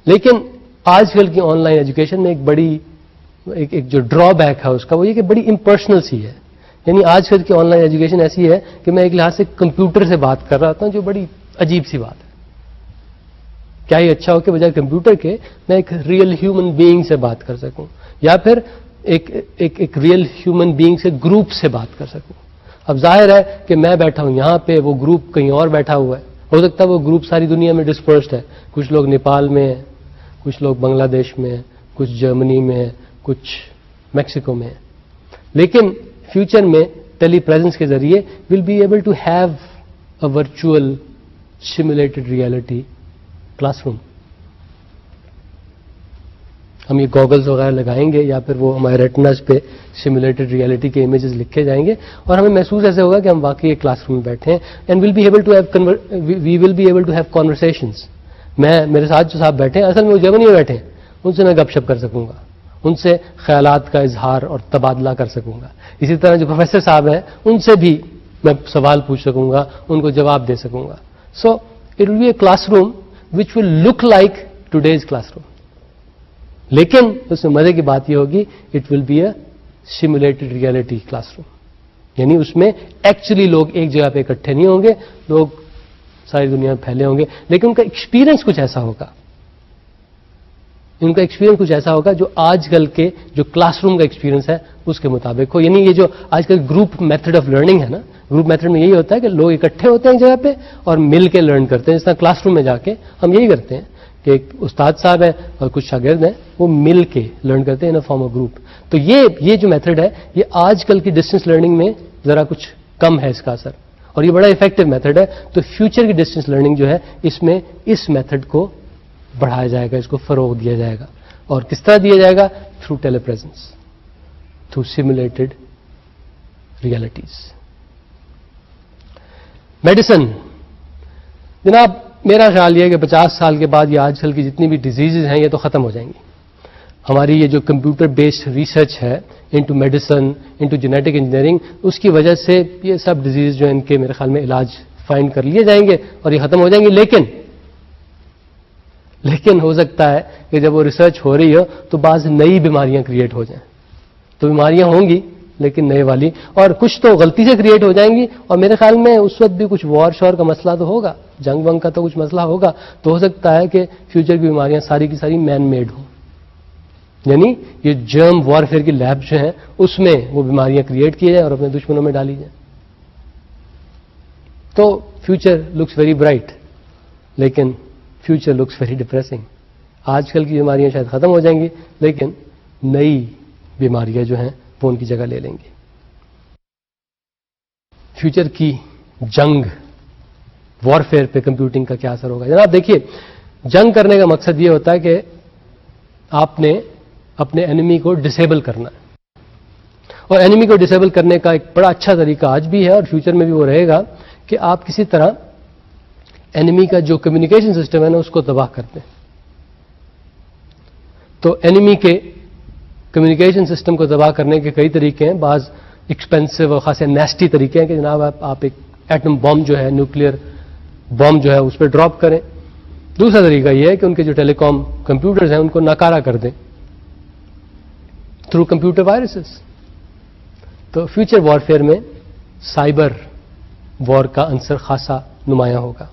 لیکن آج کل کی آن لائن ایجوکیشن میں ایک جو ڈرا بیک ہے اس کا, وہ یہ کہ بڑی امپرسنل سی ہے. یعنی آج کل کی آن لائن ایجوکیشن ایسی ہے کہ میں ایک لحاظ سے کمپیوٹر سے بات کر رہا ہوتا ہوں, جو بڑی عجیب سی بات ہے. کیا ہی اچھا ہو کہ بجائے کمپیوٹر کے میں ایک ریئل ہیومن بینگ سے بات کر سکوں, یا پھر ایک ریئل ہیومن بینگ سے گروپ سے بات کر سکوں. اب ظاہر ہے کہ میں بیٹھا ہوں یہاں پہ, وہ گروپ کہیں اور بیٹھا ہوا ہے. ہو سکتا ہے وہ گروپ ساری دنیا میں ڈسپرسڈ ہے, کچھ لوگ نیپال میں ہیں, کچھ لوگ بنگلہ دیش میں ہیں, کچھ جرمنی میں ہے, کچھ میکسیکو میں ہے. لیکن فیوچر میں ٹیلی پریزنس کے ذریعے will be able to have a virtual simulated reality classroom. ہم یہ گوگلز وغیرہ لگائیں گے یا پھر وہ ہمارے ریٹناز پہ سیمولیٹڈ ریئلٹی کے امیجز لکھے جائیں گے اور ہمیں محسوس ایسے ہوگا کہ ہم واقعی ایک کلاس روم میں بیٹھے ہیں. And we will be able to have conversations. میرے ساتھ جو صاحب بیٹھے ہیں اصل میں وہ جرمنی میں بیٹھے ہیں, ان سے میں گپ شپ کر سکوں گا, ان سے خیالات کا اظہار اور تبادلہ کر سکوں گا. اسی طرح جو پروفیسر صاحب ہیں ان سے بھی میں سوال پوچھ سکوں گا, ان کو جواب دے سکوں گا. So it will be a classroom which will look like today's classroom. لیکن اس میں مزے کی بات یہ ہوگی it will be a simulated reality classroom. یعنی اس میں ایکچولی لوگ ایک جگہ پہ اکٹھے نہیں ہوں گے, لوگ ساری دنیا میں پھیلے ہوں گے, لیکن ان کا ایکسپیرئنس کچھ ایسا ہوگا, ان کا ایکسپیرینس کچھ ایسا ہوگا جو آج کل کے جو کلاس روم کا ایکسپیرینس ہے اس کے مطابق ہو. یعنی یہ جو آج کل گروپ میتھڈ آف لرننگ ہے نا, گروپ میتھڈ میں یہی ہوتا ہے کہ لوگ اکٹھے ہوتے ہیں ایک جگہ پہ اور مل کے لرن کرتے ہیں. جس طرح کلاس روم میں جا کے ہم یہی کرتے ہیں کہ ایک استاد صاحب ہیں اور کچھ شاگرد ہیں, وہ مل کے لرن کرتے ہیں ان فارم آف گروپ. تو یہ جو میتھڈ ہے یہ آج کل کی ڈسٹینس لرننگ میں ذرا کچھ کم ہے اس کا اثر, اور یہ بڑا افیکٹو میتھڈ ہے. تو فیوچر کی ڈسٹینس لرننگ جو ہے اس میں اس میتھڈ کو بڑھایا جائے گا, اس کو فروغ دیا جائے گا. اور کس طرح دیا جائے گا؟ Through telepresence, through simulated realities. Medicine, جناب میرا خیال یہ ہے کہ 50 سال کے بعد یہ آج کل کی جتنی بھی ڈیزیزز ہیں یہ تو ختم ہو جائیں گی. ہماری یہ جو کمپیوٹر بیسڈ ریسرچ ہے into medicine, into genetic engineering, اس کی وجہ سے یہ سب ڈیزیز جو ان کے میرے خیال میں علاج فائنڈ کر لیے جائیں گے اور یہ ختم ہو جائیں گے. لیکن ہو سکتا ہے کہ جب وہ ریسرچ ہو رہی ہو تو بعض نئی بیماریاں کریٹ ہو جائیں. تو بیماریاں ہوں گی لیکن نئے والی, اور کچھ تو غلطی سے کریٹ ہو جائیں گی. اور میرے خیال میں اس وقت بھی کچھ وار شور کا مسئلہ تو ہوگا, جنگ ونگ کا تو کچھ مسئلہ ہوگا. تو ہو سکتا ہے کہ فیوچر کی بیماریاں ساری کی ساری مین میڈ ہوں. یعنی یہ جرم وارفیئر کی لیب جو ہیں اس میں وہ بیماریاں کریٹ کی جائیں اور اپنے دشمنوں میں ڈالی جائیں. تو فیوچر لکس ویری برائٹ, لیکن فیوچر لکس ویری ڈپریسنگ. آج کل کی بیماریاں شاید ختم ہو جائیں گی لیکن نئی بیماریاں جو ہیں وہ ان کی جگہ لے لیں گی. فیوچر کی جنگ وارفیئر پہ کمپیوٹنگ کا کیا اثر ہوگا؟ جناب دیکھیے, جنگ کرنے کا مقصد یہ ہوتا ہے کہ آپ نے اپنے اینیمی کو ڈسیبل کرنا ہے, اور اینیمی کو ڈسیبل کرنے کا ایک بڑا اچھا طریقہ آج بھی ہے اور فیوچر میں بھی وہ رہے گا کہ آپ کسی طرح اینیمی کا جو کمیونیکیشن سسٹم ہے نا اس کو تباہ کرتے ہیں. تو اینیمی کے کمیونیکیشن سسٹم کو تباہ کرنے کے کئی طریقے ہیں. بعض ایکسپینسو اور خاصے نیسٹی طریقے ہیں کہ جناب آپ ایک ایٹم بم جو ہے, نیوکلیئر بم جو ہے اس پہ ڈراپ کریں. دوسرا طریقہ یہ ہے کہ ان کے جو ٹیلی کام کمپیوٹرز ہیں ان کو ناکارہ کر دیں تھرو کمپیوٹر وائرسز. تو فیوچر وارفیئر میں سائبر وار کا عنصر خاصا نمایاں ہوگا.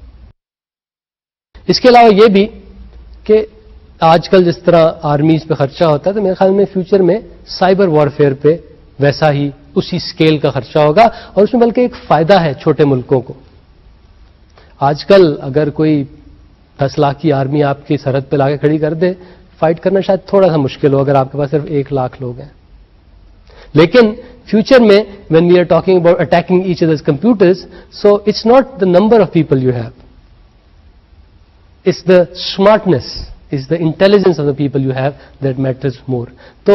اس کے علاوہ یہ بھی کہ آج کل جس طرح آرمیز پہ خرچہ ہوتا ہے تو میرے خیال میں فیوچر میں سائبر وارفیئر پہ ویسا ہی اسی سکیل کا خرچہ ہوگا, اور اس میں بلکہ ایک فائدہ ہے چھوٹے ملکوں کو. آج کل اگر کوئی 10 لاکھ کی آرمی آپ کی سرحد پہ لا کے کھڑی کر دے, فائٹ کرنا شاید تھوڑا سا مشکل ہو اگر آپ کے پاس صرف 1 لاکھ لوگ ہیں. لیکن فیوچر میں when we are talking about attacking each other's computers, so it's not the number of people you have, it's the smartness, it's the intelligence of the people you have that matters more. تو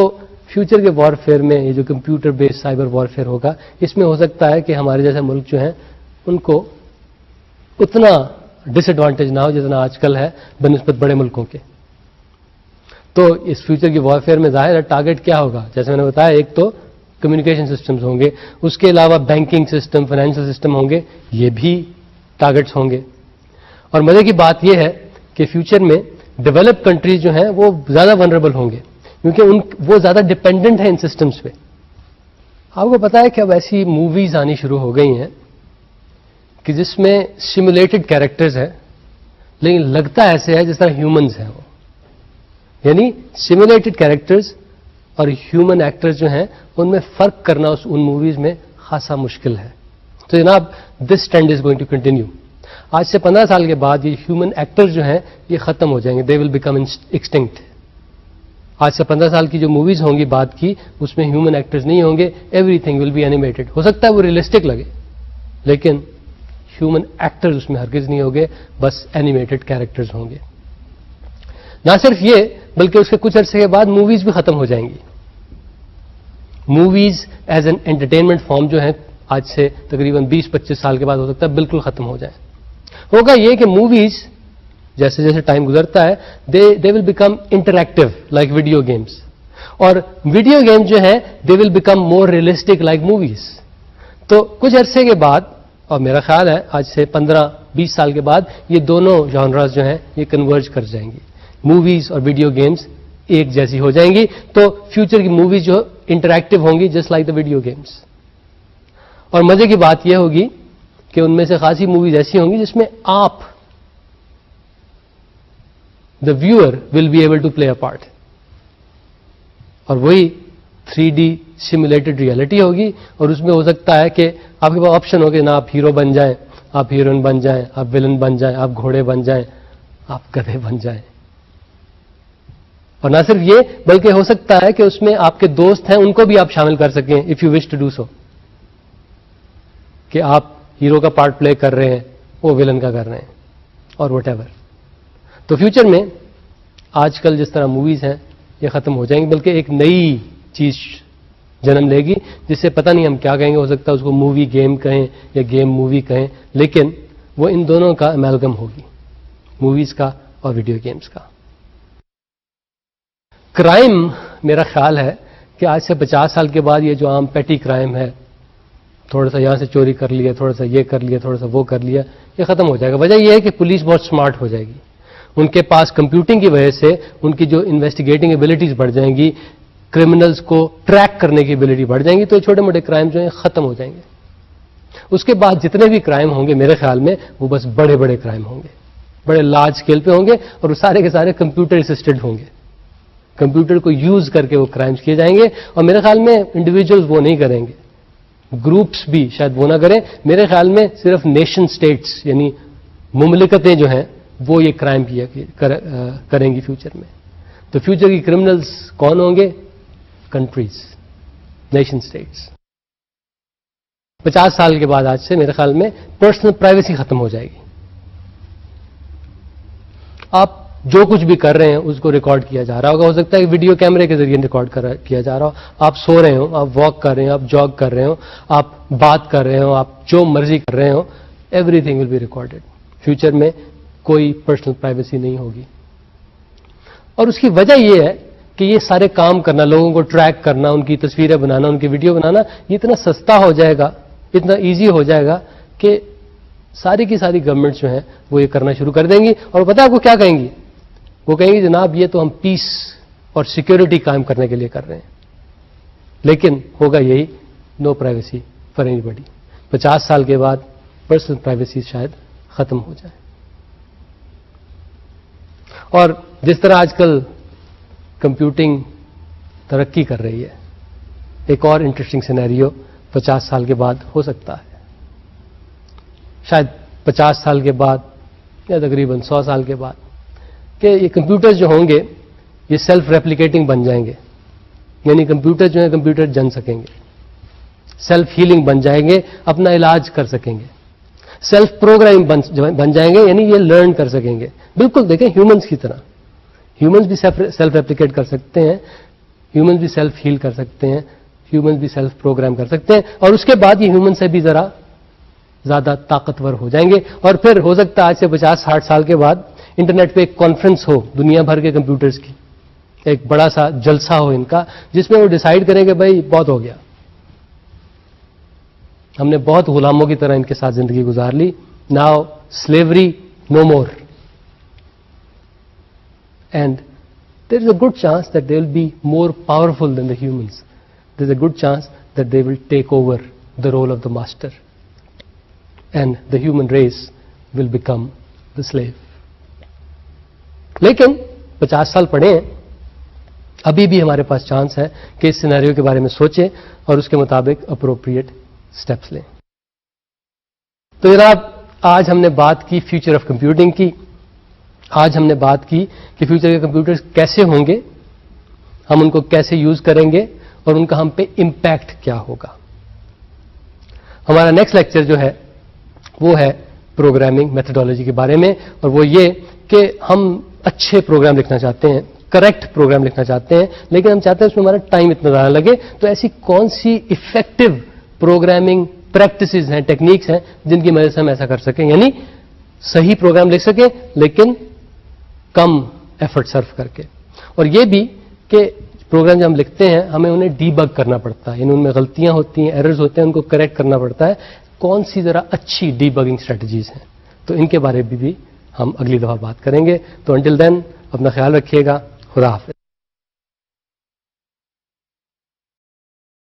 future کے warfare میں یہ جو computer بیس cyber warfare ہوگا اس میں ہو سکتا ہے کہ ہمارے جیسے ملک جو ہیں ان کو اتنا ڈس ایڈوانٹیج نہ ہو جتنا آج کل ہے بنسبت بڑے ملکوں کے. تو اس فیوچر کی وارفیئر میں ظاہر ہے ٹارگٹ کیا ہوگا؟ جیسے میں نے بتایا, ایک تو کمیونیکیشن سسٹمز ہوں گے, اس کے علاوہ بینکنگ سسٹم, فائنینشل سسٹم ہوں گے, یہ بھی ٹارگٹس ہوں گے. اور مزے کی بات یہ ہے کہ فیوچر میں ڈیولپ کنٹریز جو ہیں وہ زیادہ ونربل ہوں گے کیونکہ وہ زیادہ ڈپینڈنٹ ہیں ان سسٹمز پہ. آپ کو پتا ہے کہ اب ایسی موویز آنی شروع ہو گئی ہیں کہ جس میں سیمولیٹڈ کیریکٹرز ہیں لیکن لگتا ایسے ہے جس طرح ہیومنز ہیں وہ. یعنی سیمولیٹڈ کیریکٹرز اور ہیومن ایکٹرز جو ہیں ان میں فرق کرنا ان موویز میں خاصا مشکل ہے. تو جناب this trend is going to continue. آج سے 15 سال کے بعد یہ ہیومن ایکٹرز جو ہیں یہ ختم ہو جائیں گے, دے ول بیکم ایکسٹنکٹ. آج سے 15 سال کی جو موویز ہوں گی بات کی, اس میں ہیومن ایکٹرز نہیں ہوں گے, everything will be animated. ہو سکتا ہے وہ ریئلسٹک لگے, لیکن ہیومن ایکٹرز اس میں ہرگز نہیں ہوں گے, بس اینیمیٹڈ کیریکٹرز ہوں گے. نہ صرف یہ, بلکہ اس کے کچھ عرصے کے بعد موویز بھی ختم ہو جائیں گی. Movies as an entertainment form جو ہیں آج سے تقریباً 20-25 سال کے بعد ہو سکتا ہے بالکل ختم ہو جائیں. ہوگا یہ کہ موویز جیسے جیسے ٹائم گزرتا ہے they will become interactive like video games, اور ویڈیو گیم جو ہے they will become more realistic like movies. تو کچھ عرصے کے بعد, اور میرا خیال ہے آج سے 15-20 سال کے بعد, یہ دونوں جانراز جو ہیں یہ کنورج کر جائیں گی. موویز اور ویڈیو گیمز ایک جیسی ہو جائیں گی, تو فیوچر کی موویز جو انٹریکٹیو ہوں گی just like the video games. اور مزے کی بات یہ ہوگی کہ ان میں سے خاصی موویز ایسی ہوں گی جس میں آپ the viewer will be able to play a part, اور وہی 3D سیمولیٹڈ ریئلٹی ہوگی. اور اس میں ہو سکتا ہے کہ آپ کے پاس آپشن ہوگا, نہ آپ ہیرو بن جائیں, آپ ہیروئن بن جائیں, آپ ویلن بن جائیں, آپ گھوڑے بن جائیں, آپ گدھے بن جائیں. اور نہ صرف یہ, بلکہ ہو سکتا ہے کہ اس میں آپ کے دوست ہیں ان کو بھی آپ شامل کر سکیں if you wish to do so, کہ آپ ہیرو کا پارٹ پلے کر رہے ہیں, وہ ویلن کا کر رہے ہیں, اور وٹ ایور. تو فیوچر میں آج کل جس طرح موویز ہیں یہ ختم ہو جائیں گی, بلکہ ایک نئی چیز جنم لے گی جس سے پتہ نہیں ہم کیا کہیں گے. ہو سکتا ہے اس کو مووی گیم کہیں یا گیم مووی کہیں, لیکن وہ ان دونوں کا امیلگم ہوگی, موویز کا اور ویڈیو گیمز کا. کرائم میرا خیال ہے کہ آج سے 50 سال کے بعد یہ جو عام پیٹی کرائم ہے, تھوڑا سا یہاں سے چوری کر لیا, تھوڑا سا یہ کر لیا, تھوڑا سا وہ کر لیا, یہ ختم ہو جائے گا. وجہ یہ ہے کہ پولیس بہت سمارٹ ہو جائے گی. ان کے پاس کمپیوٹنگ کی وجہ سے ان کی جو انویسٹیگیٹنگ ایبلٹیز بڑھ جائیں گی, کرمنلز کو ٹریک کرنے کی ایبلٹی بڑھ جائیں گی, تو چھوٹے موٹے کرائم جو ہیں ختم ہو جائیں گے. اس کے بعد جتنے بھی کرائم ہوں گے میرے خیال میں وہ بس بڑے بڑے کرائم ہوں گے, بڑے لارج اسکیل پہ ہوں گے, اور وہ سارے کے سارے کمپیوٹر اسسٹڈ ہوں گے. کمپیوٹر کو یوز کر کے وہ کرائمز کیے جائیں گے, اور میرے خیال میں انڈیویجولز وہ نہیں کریں گے, گروپس بھی شاید وہ نہ کریں. میرے خیال میں صرف نیشن سٹیٹس یعنی مملکتیں جو ہیں وہ یہ کرائم کریں گی فیوچر میں. تو فیوچر کی کرمنلز کون ہوں گے؟ Countries, nation status. 50 سال کے بعد آج سے میرے خیال میں پرسنل پرائیویسی ختم ہو جائے گی. آپ جو کچھ بھی کر رہے ہیں اس کو ریکارڈ کیا جا رہا ہوگا. ہو سکتا ہے کہ ویڈیو کیمرے کے ذریعے ریکارڈ کیا جا رہا ہو. آپ سو رہے ہو, آپ واک کر رہے ہیں, آپ جاگ کر رہے ہو, آپ بات کر رہے ہو, آپ جو مرضی کر رہے ہو, everything will be recorded. Future میں کوئی پرسنل پرائیویسی نہیں ہوگی. اور اس کی وجہ یہ ہے کہ یہ سارے کام کرنا, لوگوں کو ٹریک کرنا, ان کی تصویریں بنانا, ان کی ویڈیو بنانا, یہ اتنا سستا ہو جائے گا, اتنا ایزی ہو جائے گا کہ ساری کی ساری گورنمنٹس جو ہیں وہ یہ کرنا شروع کر دیں گی. اور پتہ ہے آپ کو کیا کہیں گی؟ وہ کہیں گے جناب یہ تو ہم پیس اور سیکورٹی قائم کرنے کے لیے کر رہے ہیں, لیکن ہوگا یہی نو پرائیویسی فار اینی باڈی. 50 سال کے بعد پرسنل پرائیویسی شاید ختم ہو جائے. اور جس طرح آج کل کمپیوٹنگ ترقی کر رہی ہے, ایک اور انٹرسٹنگ سینیریو 50 سال کے بعد ہو سکتا ہے. شاید 50 سال کے بعد یا تقریباً 100 سال کے بعد کہ یہ کمپیوٹر جو ہوں گے یہ سیلف ریپلیکیٹنگ بن جائیں گے. یعنی کمپیوٹر جو ہیں کمپیوٹر جن سکیں گے, سیلف ہیلنگ بن جائیں گے, اپنا علاج کر سکیں گے, سیلف پروگرامنگ بن جائیں گے, یعنی یہ لرن کر سکیں گے. بالکل دیکھیں ہیومنز کی طرح. ہیومنز بھی سیلف ریپلیکیٹ کر سکتے ہیں, ہیومنز بھی سیلف ہیل کر سکتے ہیں, ہیومنز بھی سیلف پروگرام کر سکتے ہیں, اور اس کے بعد یہ ہیومن سے بھی ذرا زیادہ طاقتور ہو جائیں گے. اور پھر ہو سکتا ہے آج سے 50-60 سال کے بعد انٹرنیٹ پہ ایک کانفرنس ہو دنیا بھر کے کمپیوٹرز کی, ایک بڑا سا جلسہ ہو ان کا, جس میں وہ ڈیسائیڈ کریں کہ بھائی بہت ہو گیا, ہم نے بہت غلاموں کی طرح ان کے ساتھ زندگی گزار لی, now slavery no more. And there is a good chance that they will be more powerful than the humans. There is a good chance that they will take over the role of the master, and the human race will become the slave. لیکن 50 سال پڑے ہیں, ابھی بھی ہمارے پاس chance ہے کہ اس scenario کے بارے میں سوچیں اور اس کے مطابق اپروپریٹ سٹیپس لیں. تو جناب آج ہم نے بات کی فیوچر آف کمپیوٹنگ کی. آج ہم نے بات کی کہ فیوچر کے کمپیوٹرز کیسے ہوں گے, ہم ان کو کیسے یوز کریں گے اور ان کا ہم پہ امپیکٹ کیا ہوگا. ہمارا نیکسٹ لیکچر جو ہے وہ ہے پروگرامنگ میتھڈالوجی کے بارے میں, اور وہ یہ کہ ہم اچھے پروگرام لکھنا چاہتے ہیں, کریکٹ پروگرام لکھنا چاہتے ہیں, لیکن ہم چاہتے ہیں اس میں ہمارا ٹائم اتنا زیادہ لگے. تو ایسی کون سی افیکٹو پروگرامنگ پریکٹسز ہیں, ٹیکنیکس ہیں, جن کی مدد سے ہم ایسا کر سکیں, یعنی صحیح پروگرام لکھ سکیں لیکن کم ایفرٹ صرف کر کے. اور یہ بھی کہ پروگرام جب ہم لکھتے ہیں ہمیں انہیں ڈی بگ کرنا پڑتا ہے, یعنی ان میں غلطیاں ہوتی ہیں, ایررز ہوتے ہیں, ان کو کریکٹ کرنا پڑتا ہے. کون سی ذرا اچھی ڈی بگنگ اسٹریٹجیز ہیں, تو ان کے بارے میں بھی ہم اگلی دفعہ بات کریں گے. تو انٹل دین اپنا خیال رکھیے گا. خدا حافظ.